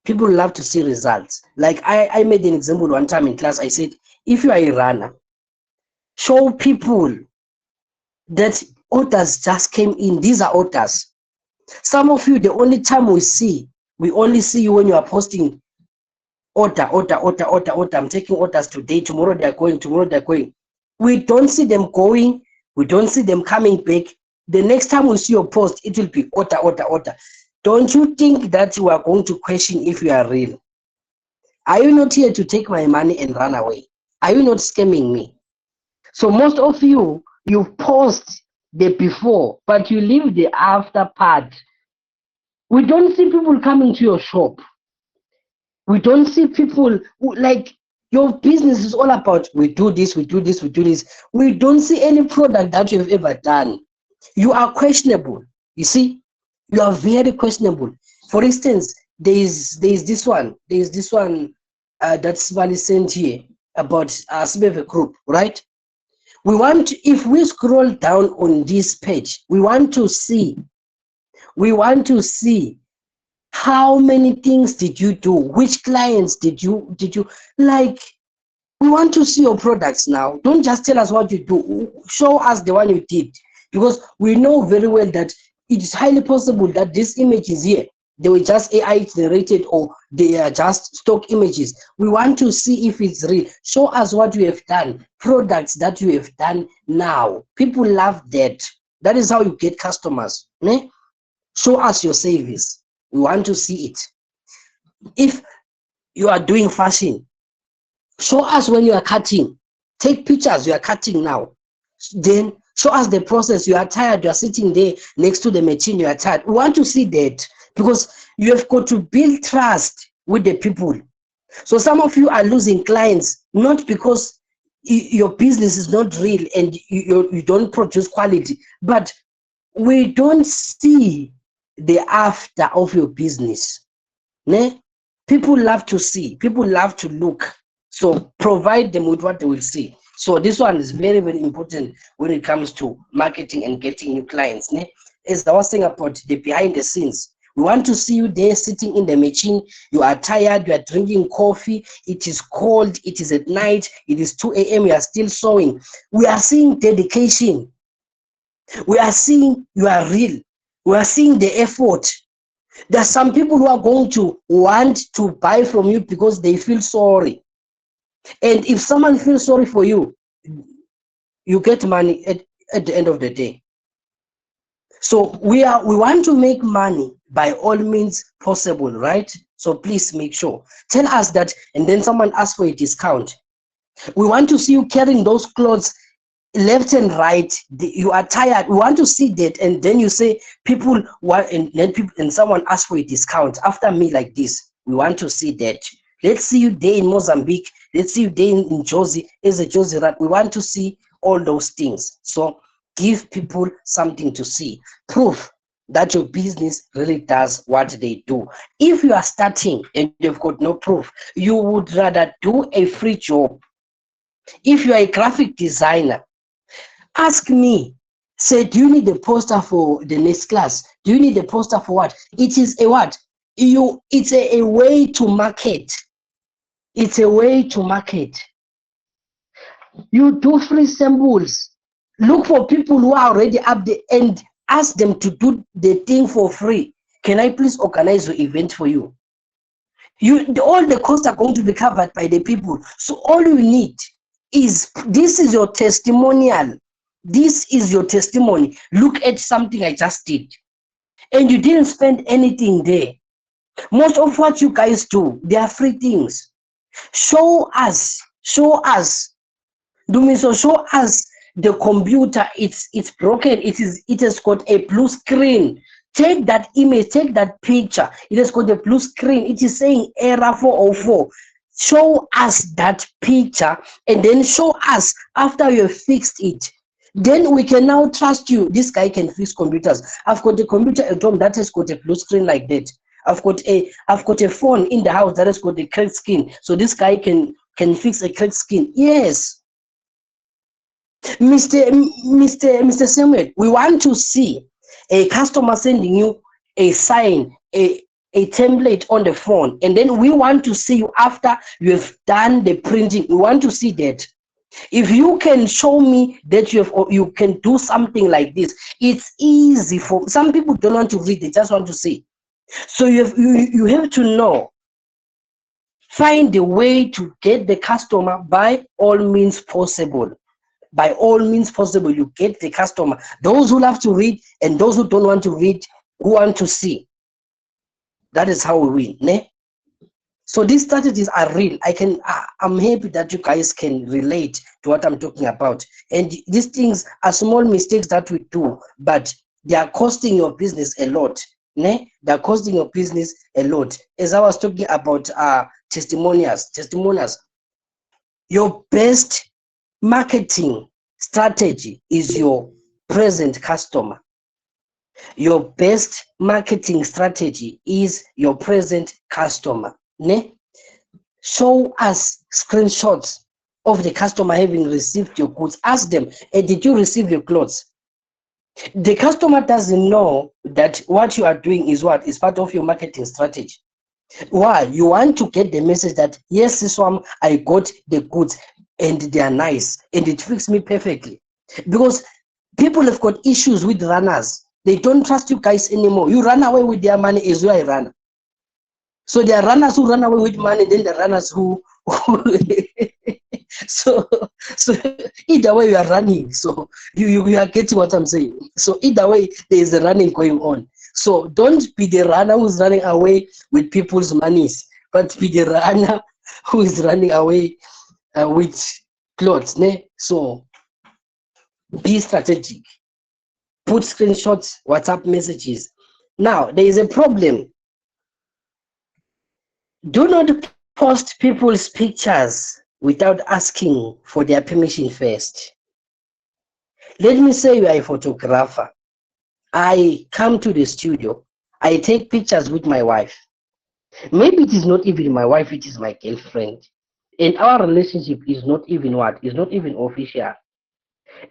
People love to see results. Like I made an example one time in class. I said, if you are a runner, show people that orders just came in. These are orders. Some of you, the only time we only see you when you are posting order. I'm taking orders today, tomorrow they're going. We don't see them going. We don't see them coming back. The next time we see your post, it will be order. Don't you think that you are going to question if you are real? Are you not here to take my money and run away? Are you not scamming me? So most of you post the before, but you leave the after part. We don't see people coming to your shop. We don't see people like, your business is all about we do this. We don't see any product that you have ever done. You are questionable. You see, you are very questionable. For instance, there's this one that somebody sent here about a group, right? If we scroll down on this page, we want to see how many things did you do, which clients did you like. We want to see your products now. Don't just tell us what you do, show us the one you did, because we know very well that it is highly possible that this image is here, they were just AI generated, or they are just stock images. We want to see if it's real. Show us what you have done, products that you have done now. People love that. That is how you get customers. Ne? Show us your service. We want to see it. If you are doing fashion, show us when you are cutting. Take pictures, you are cutting now. Then show us the process. You are tired, you are sitting there next to the machine, you are tired. We want to see that, because you have got to build trust with the people. So some of you are losing clients, not because your business is not real and you don't produce quality, but we don't see the after of your business. Ne? People love to see, people love to look. So provide them with what they will see. So this one is very, very important when it comes to marketing and getting new clients. Ne? As I was saying about the behind the scenes, We want to see you there sitting in the machine. You are tired, you are drinking coffee, it is cold, it is at night, it is 2 a.m., you are still sewing. We are seeing dedication. We are seeing you are real. We are seeing the effort. There are some people who are going to want to buy from you because they feel sorry. And if someone feels sorry for you, you get money at the end of the day. So we want to make money by all means possible, right? So please make sure. Tell us that, and then someone asks for a discount. We want to see you carrying those clothes left and right. You are tired. We want to see that, and then you say people want, and then people, and someone asks for a discount after me like this. We want to see that. Let's see you there in Mozambique. Let's see you there in Jozi as a Jozi rat. We want to see all those things. So give people something to see. Proof that your business really does what they do. If you are starting and you've got no proof, you would rather do a free job. If you are a graphic designer, ask me, say, do you need a poster for the next class? Do you need a poster for what? It is a what? It's a way to market. It's a way to market. You do free samples. Look for people who are already up there and ask them to do the thing for free. Can I please organize the event for you? All the costs are going to be covered by the people. So all you need is, this is your testimonial. This is your testimony. Look at something I just did. And you didn't spend anything there. Most of what you guys do, they are free things. Show us. Show us the computer. It's broken. It has got a blue screen. Take that image, take that picture. It has got a blue screen. It is saying error 404. Show us that picture, and then show us after you have fixed it. Then we can now trust you. This guy can fix computers. I've got a computer at home that has got a blue screen like that. I've got a phone in the house that has got a cracked screen. So this guy can fix a cracked screen. Yes. Mr. Samuel, we want to see a customer sending you a sign, a template on the phone, and then we want to see you after you have done the printing. We want to see that. If you can show me that you can do something like this, it's easy. For some people don't want to read, they just want to see. So you have to know, find a way to get the customer by all means possible. By all means possible, you get the customer. Those who love to read and those who don't want to read, who want to see. That is how we win. Ne? So these strategies are real. I'm happy that you guys can relate to what I'm talking about. And these things are small mistakes that we do, but they are costing your business a lot. Ne? They're costing your business a lot. As I was talking about testimonials, your best marketing strategy is your present customer. Your best marketing strategy is your present customer. Ne? Show us screenshots of the customer having received your goods. Ask them, hey, did you receive your clothes? The customer doesn't know that what you are doing is part of your marketing strategy. Why? You want to get the message that, yes, this one, I got the goods and they are nice and it fits me perfectly. Because people have got issues with runners. They don't trust you guys anymore. You run away with their money as well, I run. So there are runners who run away with money, then the runners who so either way you are running. So you are getting what I'm saying. So either way there is a running going on. So don't be the runner who's running away with people's monies, but be the runner who is running away with clothes. Ne? So be strategic. Put screenshots, WhatsApp messages. Now there is a problem. Do not post people's pictures without asking for their permission first. Let me say you are a photographer. I come to the studio. I take pictures with my wife. Maybe it is not even my wife, it is my girlfriend. And our relationship is not even official.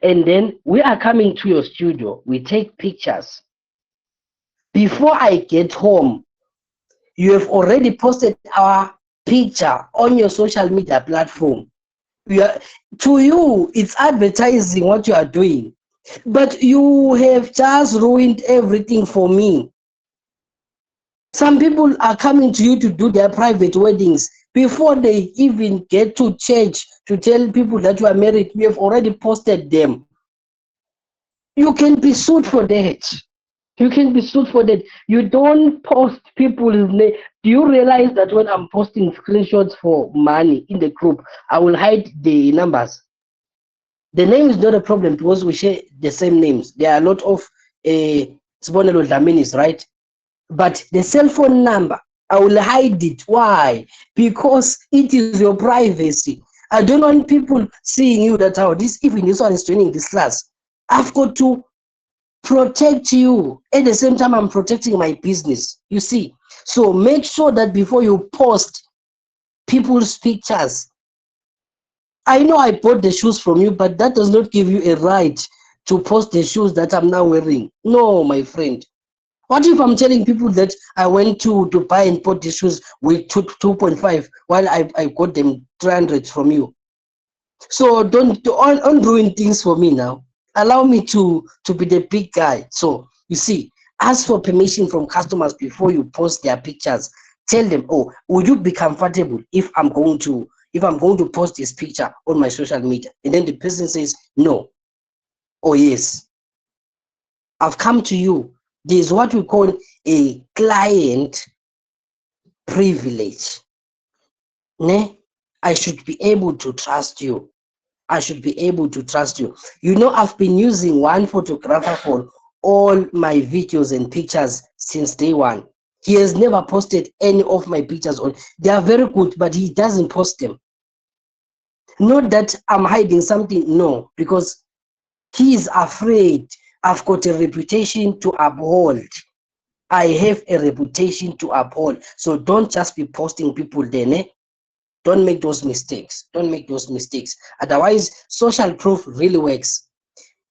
And then we are coming to your studio. We take pictures. Before I get home, you have already posted our picture on your social media platform. To you, it's advertising what you are doing, but you have just ruined everything for me. Some people are coming to you to do their private weddings. Before they even get to church to tell people that you are married, you have already posted them. You can be sued for that. You can be sued for that. You don't post people's name. Do you realize that when I'm posting screenshots for money in the group, I will hide the numbers? The name is not a problem because we share the same names. There are a lot of Sibonelo Dlaminis, right? But the cell phone number, I will hide it. Why? Because it is your privacy. I don't want people seeing you that how this, even this one is joining this class. I've got to protect you. At the same time, I'm protecting my business. You see? So make sure that before you post people's pictures, I know I bought the shoes from you, but that does not give you a right to post the shoes that I'm now wearing. No, my friend. What if I'm telling people that I went to Dubai and bought the shoes with 2.5 while I got them 300 from you? So don't ruin things for me now. Allow me to be the big guy. So you see, ask for permission from customers before you post their pictures. Tell them, oh, would you be comfortable if I'm going to post this picture on my social media? And then the person says no. Oh yes. I've come to you. There's what we call a client privilege. Ne? I should be able to trust you. I should be able to trust you. You know, I've been using one photographer for all my videos and pictures since day one. He has never posted any of my pictures on. They are very good, but he doesn't post them. Not that I'm hiding something, no, because he is afraid. I've got a reputation to uphold. I have a reputation to uphold. So don't just be posting people there. Ne? Don't make those mistakes. Don't make those mistakes. Otherwise, social proof really works.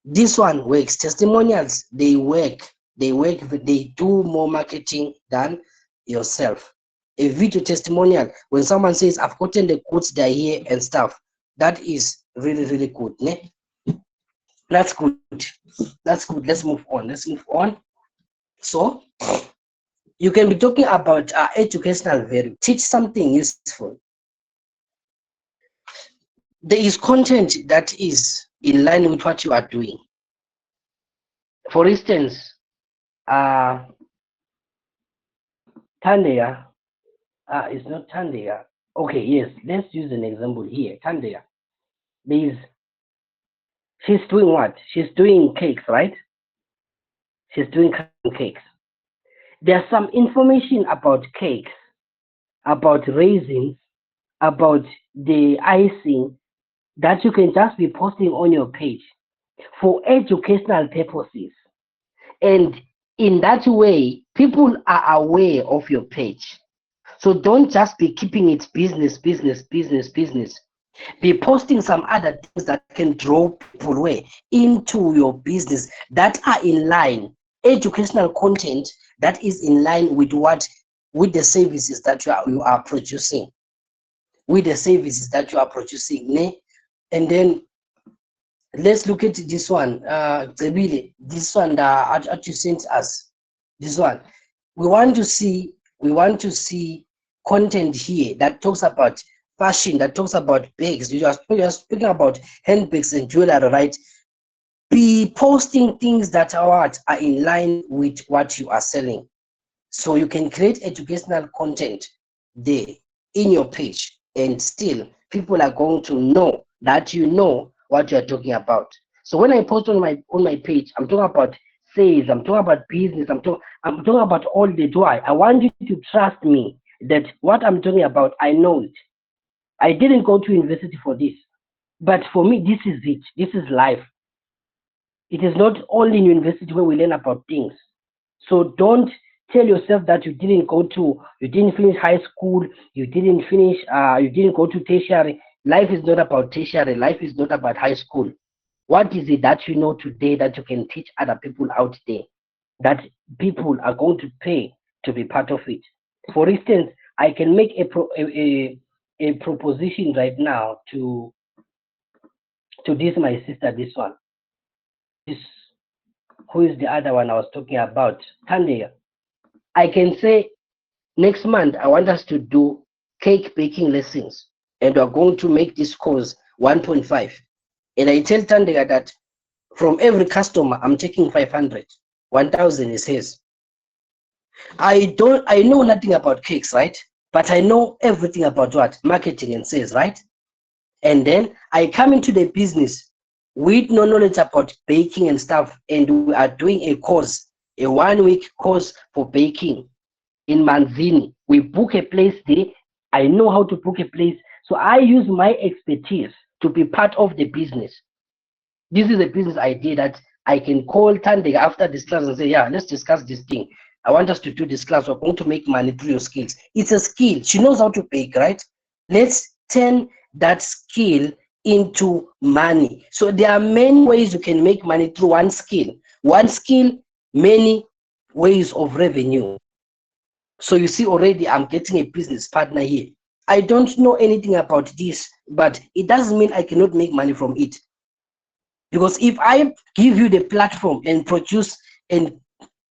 This one works. Testimonials, they work. They work. They do more marketing than yourself. A video testimonial, when someone says, I've gotten the goods that are here and stuff, that is really, really good. Ne? That's good. That's good. Let's move on. Let's move on. So, you can be talking about educational value. Teach something useful. There is content that is in line with what you are doing. For instance, Tandeya, it's not Tandeya. Okay, yes, let's use an example here. Tandeya, she's doing what? She's doing cakes, right? She's doing cakes. There's some information about cakes, about raisins, about the icing that you can just be posting on your page for educational purposes. And in that way, people are aware of your page. So don't just be keeping it business, business, business, business. Be posting some other things that can draw people away into your business that are in line, educational content that is in line with the services that you are producing. With the services that you are producing. Ne? And then let's look at this one. This one that you sent us. This one. We want to see content here that talks about fashion, that talks about bags. You are speaking about handbags and jewelry, right? Be posting things that are in line with what you are selling. So you can create educational content there in your page, and still people are going to know that you know what you are talking about. So when I post on my page, I'm talking about sales, I'm talking about business, I'm talking about all the why. I want you to trust me that what I'm talking about, I know it. I didn't go to university for this, but for me, this is it. This is life. It is not only in university where we learn about things. So don't tell yourself that you didn't finish high school, you didn't go to tertiary. Life is not about tertiary. Life is not about high school. What is it that you know today that you can teach other people out there? that people are going to pay to be part of it. For instance, I can make a proposition right now to this my sister, this one, this, who is the other one I was talking about, Tandega. I can say next month I want us to do cake baking lessons, and we're going to make this course 1.5. And I tell Tandega that from every customer I'm taking 500, 1,000 is his. I know nothing about cakes, right? But I know everything about what? Marketing and sales, right? And then I come into the business with no knowledge about baking and stuff, and we are doing a course, a 1-week course for baking in Manzini. We book a place there. I know how to book a place. So I use my expertise to be part of the business. This is a business idea that I can call Tandega after this class and say, yeah, let's discuss this thing. I want us to do this class. We're going to make money through your skills. It's a skill. She knows how to bake, right? Let's turn that skill into money. So there are many ways you can make money through one skill. One skill, many ways of revenue. So you see already I'm getting a business partner here. I don't know anything about this, but it doesn't mean I cannot make money from it. Because if I give you the platform and produce, and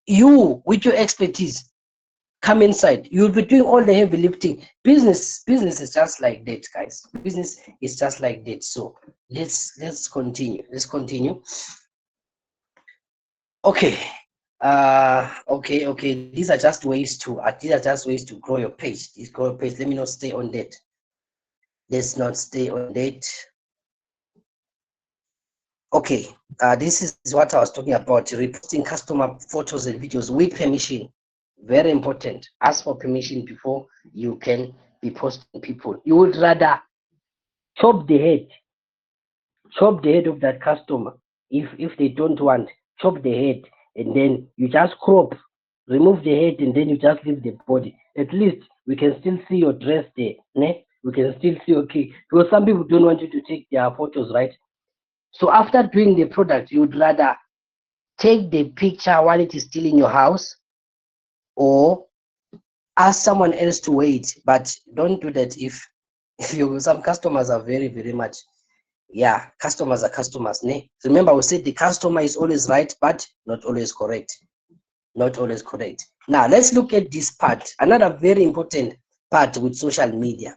you with your expertise come inside, you'll be doing all the heavy lifting. Business is just like that, guys. Business is just like that. So let's continue. Okay. Okay. These are just ways to grow your page. Let me not stay on that. Let's not stay on that. Okay, this is what I was talking about, reposting customer photos and videos with permission. Very important. Ask for permission before you can be posting people. You would rather chop the head of that customer. If they don't want, chop the head, and then you just crop, remove the head, and then you just leave the body. At least we can still see your dress there. Ne? We can still see, okay, because some people don't want you to take their photos, right? So after doing the product, you would rather take the picture while it is still in your house, or ask someone else to wait. But don't do that if some customers are very, very much, yeah, customers are customers. Ne? Remember, we said the customer is always right, but not always correct. Not always correct. Now let's look at this part. Another very important part with social media.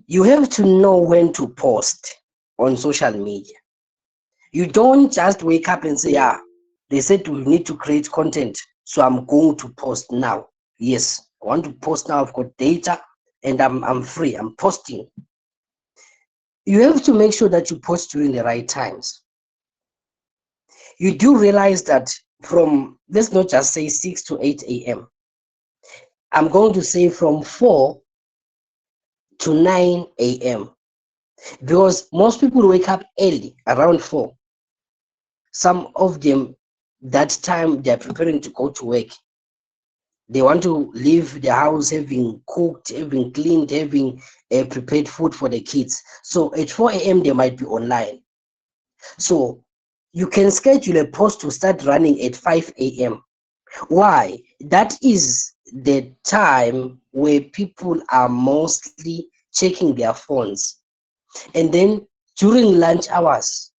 You have to know when to post on social media. You don't just wake up and say, yeah, they said we need to create content, so I'm going to post now. Yes, I want to post now. I've got data and I'm free. I'm posting. You have to make sure that you post during the right times. You do realize that from, let's not just say 6 to 8 a.m. I'm going to say from 4 to 9 a.m. because most people wake up early, around 4. Some of them, that time they're preparing to go to work. They want to leave the house having cooked, having cleaned, having prepared food for the kids. So at 4 a.m. they might be online. So you can schedule a post to start running at 5 a.m. Why? That is the time where people are mostly checking their phones. And then during lunch hours,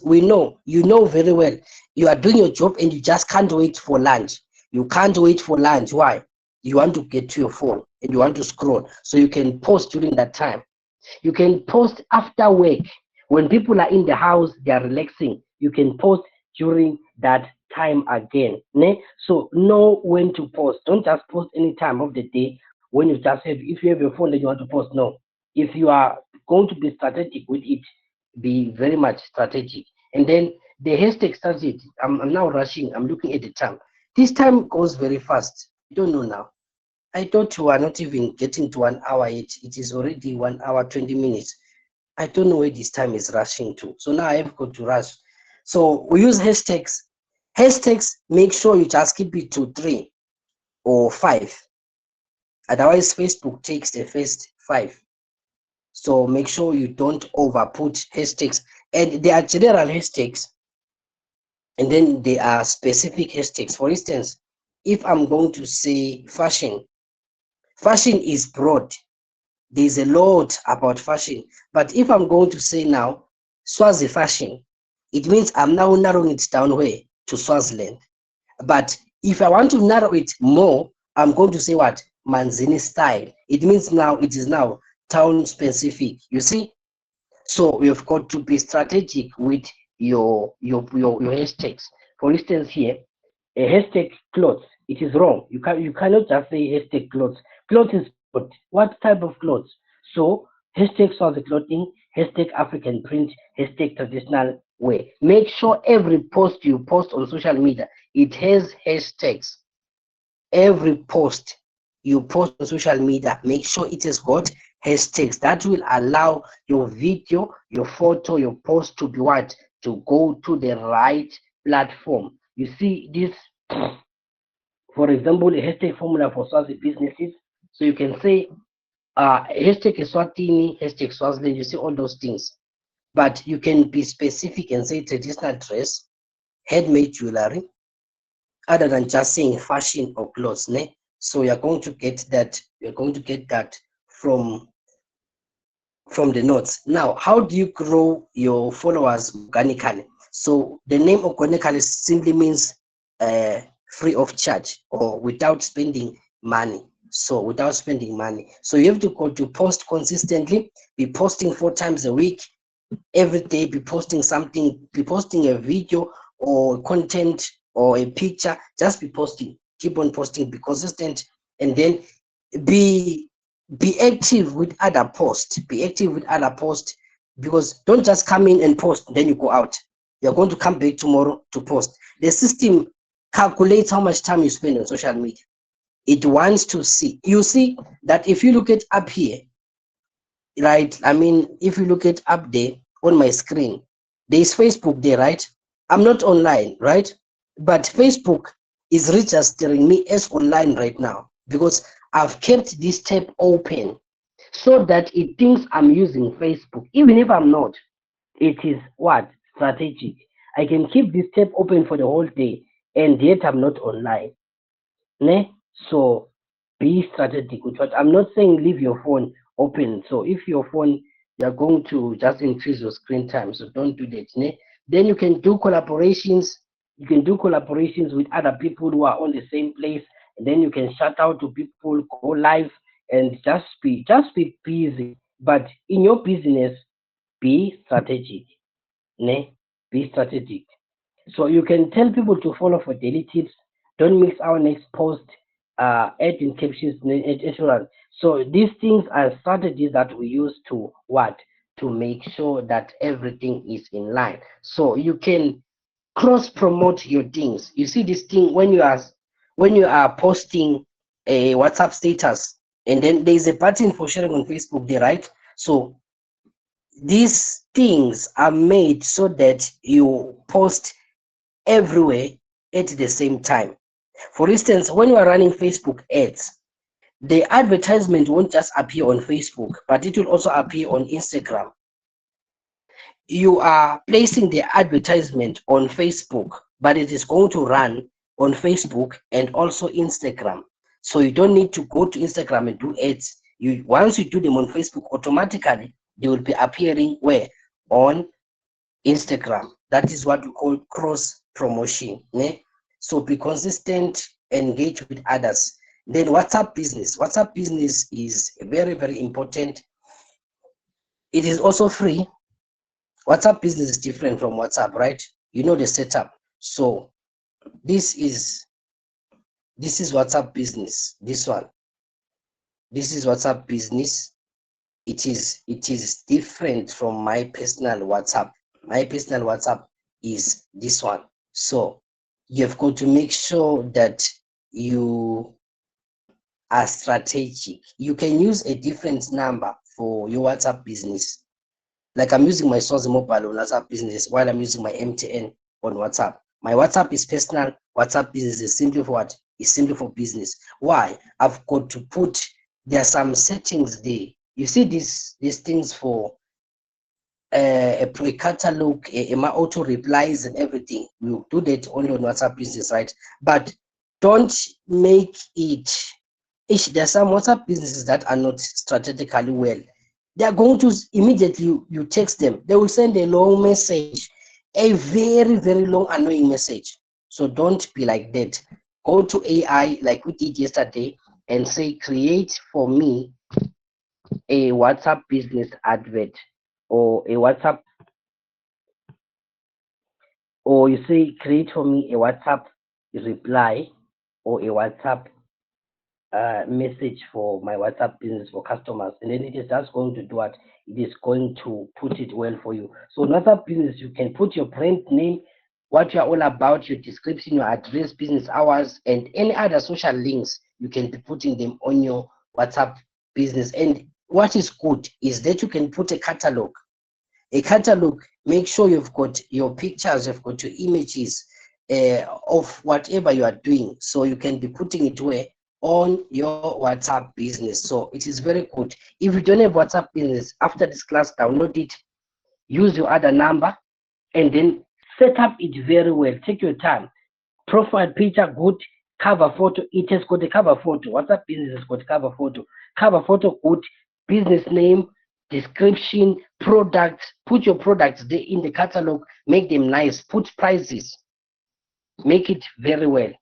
we know, you know very well, you are doing your job and you just can't wait for lunch. You can't wait for lunch. Why? You want to get to your phone and you want to scroll. So you can post during that time. You can post after work. When people are in the house, they are relaxing. You can post during that time again. Ne? So know when to post. Don't just post any time of the day when you just have, if you have your phone that you want to post. No. If you are going to be strategic with it, be very much strategic. And then the hashtag strategy, I'm now rushing. I'm looking at the time. This time goes very fast. I don't know now. I thought we are not even getting to 1 hour yet. It is already 1 hour, 20 minutes. I don't know where this time is rushing to. So now I have got to rush. So we use hashtags. Hashtags, make sure you just keep it to 3 or 5. Otherwise, Facebook takes the first 5. So make sure you don't overput hashtags. And there are general hashtags. And then there are specific hashtags. For instance, if I'm going to say fashion, fashion is broad. There's a lot about fashion. But if I'm going to say now Swazi fashion, it means I'm now narrowing it down where? To Swaziland. But if I want to narrow it more, I'm going to say what? Manzini style. It means now it is now town specific. You see? So you've got to be strategic with your hashtags. For instance, here, a hashtag clothes, it is wrong. You cannot just say hashtag clothes. Clothes is what type of clothes? So hashtag Swazi clothing, hashtag African print, hashtag traditional wear. Make sure every post you post on social media, it has hashtags. Every post you post on social media, make sure it has got hashtags. That will allow your video, your photo, your post to be what? To go to the right platform. You see this, for example, a hashtag formula for Swazi businesses. So you can say hashtag Eswatini, hashtag Swaziland, you see all those things. But you can be specific and say traditional dress, handmade jewelry, other than just saying fashion or clothes. Ne? So you're going to get that, from the notes. Now, how do you grow your followers organically? So the name organically simply means free of charge or without spending money. So without spending money. So you have to go to post consistently, be posting 4 times a week, every day, be posting something, be posting a video or content or a picture, just be posting, keep on posting, be consistent, and then be active with other posts, because don't just come in and post, then you go out. You're going to come back tomorrow to post. The system calculates how much time you spend on social media. It wants to see, you see that if you look at up here, right? I mean, if you look at up there on my screen, there's Facebook there, right? I'm not online, right? But Facebook is registering me as online right now because I've kept this tab open so that it thinks I'm using Facebook, even if I'm not. It is what? Strategic. I can keep this tab open for the whole day and yet I'm not online. Ne? So be strategic with what I'm not saying leave your phone open. So if your phone you're going to just increase your screen time, so don't do that. Ne? Then you can do collaborations. You can do collaborations with other people who are on the same place, and then you can shout out to people, go live, and just be busy. But in your business, be strategic. Ne? Be strategic. So you can tell people to follow for daily tips. Don't miss our next post. Add in captions, etc. So these things are strategies that we use to what? To make sure that everything is in line. So you can cross promote your things. You see this thing when you are posting a WhatsApp status, and then there's a button for sharing on Facebook there, right? So these things are made so that you post everywhere at the same time. For instance, when you are running Facebook ads, the advertisement won't just appear on Facebook, but it will also appear on Instagram. You are placing the advertisement on Facebook, but it is going to run on Facebook and also Instagram. So you don't need to go to Instagram and do ads. Once you do them on Facebook, automatically they will be appearing where? On Instagram. That is what we call cross promotion. Ne? So be consistent, engage with others. Then WhatsApp business. WhatsApp business is very, very important. It is also free. WhatsApp business is different from WhatsApp, right? You know the setup. So this is WhatsApp business. This one. This is WhatsApp business. It is different from my personal WhatsApp. My personal WhatsApp is this one. So you've got to make sure that you are strategic. You can use a different number for your WhatsApp business. Like I'm using my Swazi mobile on WhatsApp business while I'm using my MTN on WhatsApp. My WhatsApp is personal. WhatsApp business is simply for what? It's simply for business. Why? I've got to put, there are some settings there. You see these things for a pre-catalog, my auto replies and everything. We'll do that only on WhatsApp Business, right? But don't make it. There are some WhatsApp businesses that are not strategically well. They are going to immediately you text them. They will send a long message, a very, very long, annoying message. So don't be like that. Go to AI like we did yesterday and say, create for me a WhatsApp business advert or a WhatsApp, or you say, create for me a WhatsApp reply or a WhatsApp message for my WhatsApp business for customers, and then it is just going to do what it is going to put it well for you. So in WhatsApp business, you can put your brand name, what you are all about, your description, your address, business hours, and any other social links. You can be putting them on your WhatsApp business. And what is good is that you can put a catalog. A catalog, make sure you've got your pictures, you've got your images of whatever you are doing, so you can be putting it where on your WhatsApp business. So it is very good. If you don't have WhatsApp business, after this class, download it, use your other number, and then set up it very well. Take your time. Profile picture good, cover photo, it has got a cover photo. WhatsApp business has got cover photo good, business name, description, products. Put your products there in the catalog, make them nice, put prices, make it very well.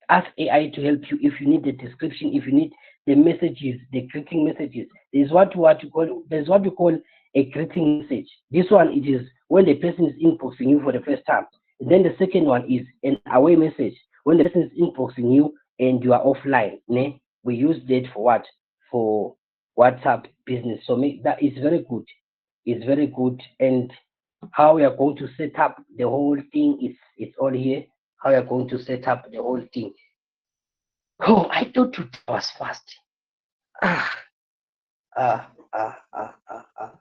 Ask AI to help you if you need the description, if you need the messages, the greeting messages. There's what you call a greeting message. This one, it is when the person is inboxing you for the first time. And then the second one is an away message, when the person is inboxing you and you are offline. Ne? We use that for what? For WhatsApp business. So that is very good. It's very good. And how we are going to set up the whole thing is it's all here. How you are going to set up the whole thing. Oh, I thought it was fast. Ah, ah, ah, ah, ah, ah.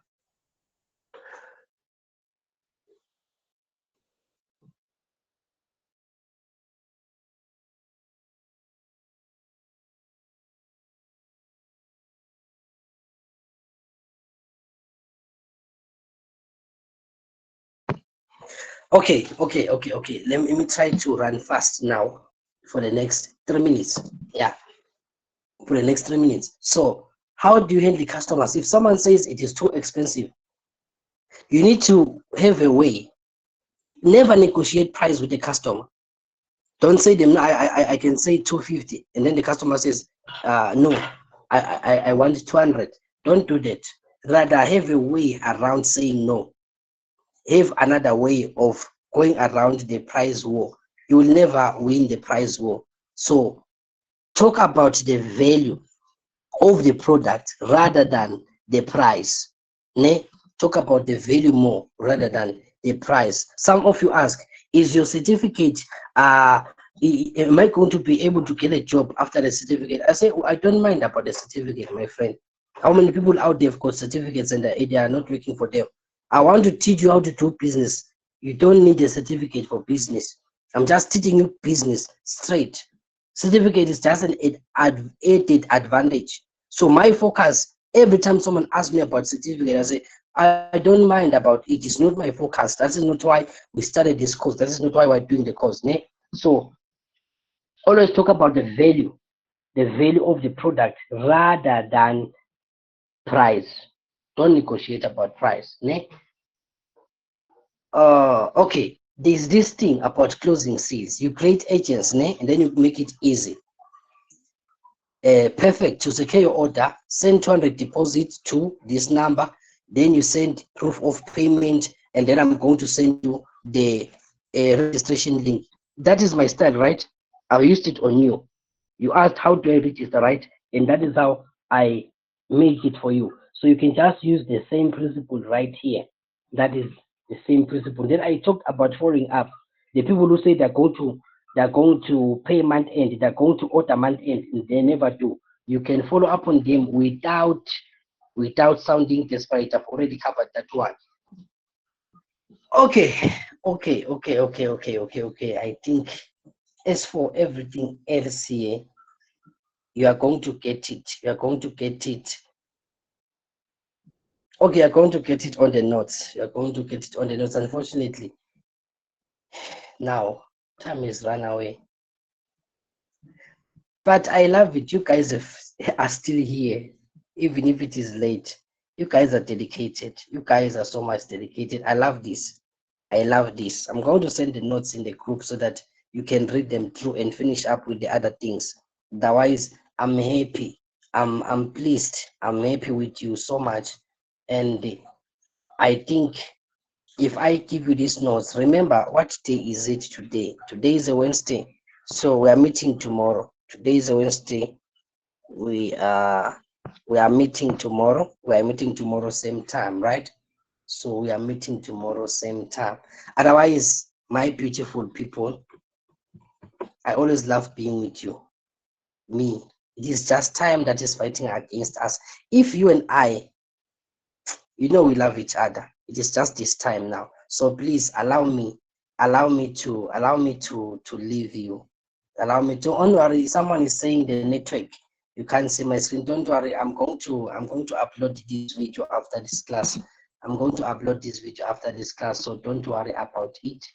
Okay. Let me try to run fast now for the next 3 minutes. Yeah, for the next 3 minutes. So, how do you handle customers? If someone says it is too expensive, you need to have a way. Never negotiate price with the customer. Don't say them, no, I can say 250, and then the customer says, no, I want 200. Don't do that. Rather, have a way around saying no. Have another way of going around the price war. You will never win the price war. So talk about the value of the product rather than the price. Ne? Talk about the value more rather than the price. Some of you ask, is your certificate, am I going to be able to get a job after the certificate? I say, I don't mind about the certificate, my friend. How many people out there have got certificates and they are not working for them? I want to teach you how to do business. You don't need a certificate for business. I'm just teaching you business straight. Certificate is just an added advantage. So my focus, every time someone asks me about certificate, I say, I don't mind about it. It's not my focus. That is not why we started this course. That is not why we're doing the course. Ne? So always talk about the value of the product rather than price. Don't negotiate about price. Ne? Okay. There's this thing about closing sales. You create agents, ne? And then you make it easy. Perfect. To secure your order, send 200 deposit to this number. Then you send proof of payment, and then I'm going to send you the registration link. That is my style, right? I used it on you. You asked how do I register, right? And that is how I make it for you. So you can just use the same principle right here. That is the same principle. Then I talked about following up. The people who say they're going to pay month end, they're going to order month end, and they never do. You can follow up on them without sounding desperate. I've already covered that one. Okay. I think as for everything else here, you are going to get it. You are going to get it Okay, you're going to get it on the notes. You're going to get it on the notes. Unfortunately, now time is run away. But I love it. You guys are still here, even if it is late. You guys are dedicated. You guys are so much dedicated. I love this. I love this. I'm going to send the notes in the group so that you can read them through and finish up with the other things. Otherwise, I'm happy. I'm pleased. I'm happy with you so much. And I think if I give you these notes, remember what day is it today? Today is a Wednesday. So we are meeting tomorrow. Today is a Wednesday. We are meeting tomorrow. We are meeting tomorrow same time, right? So we are meeting tomorrow same time. Otherwise, my beautiful people, I always love being with you. Me, it is just time that is fighting against us. If you and I, we love each other. It is just this time now. So please allow me to leave you. Allow me to. Don't worry. Someone is saying the network. You can't see my screen. Don't worry. I'm going to upload this video after this class. I'm going to upload this video after this class. So don't worry about it.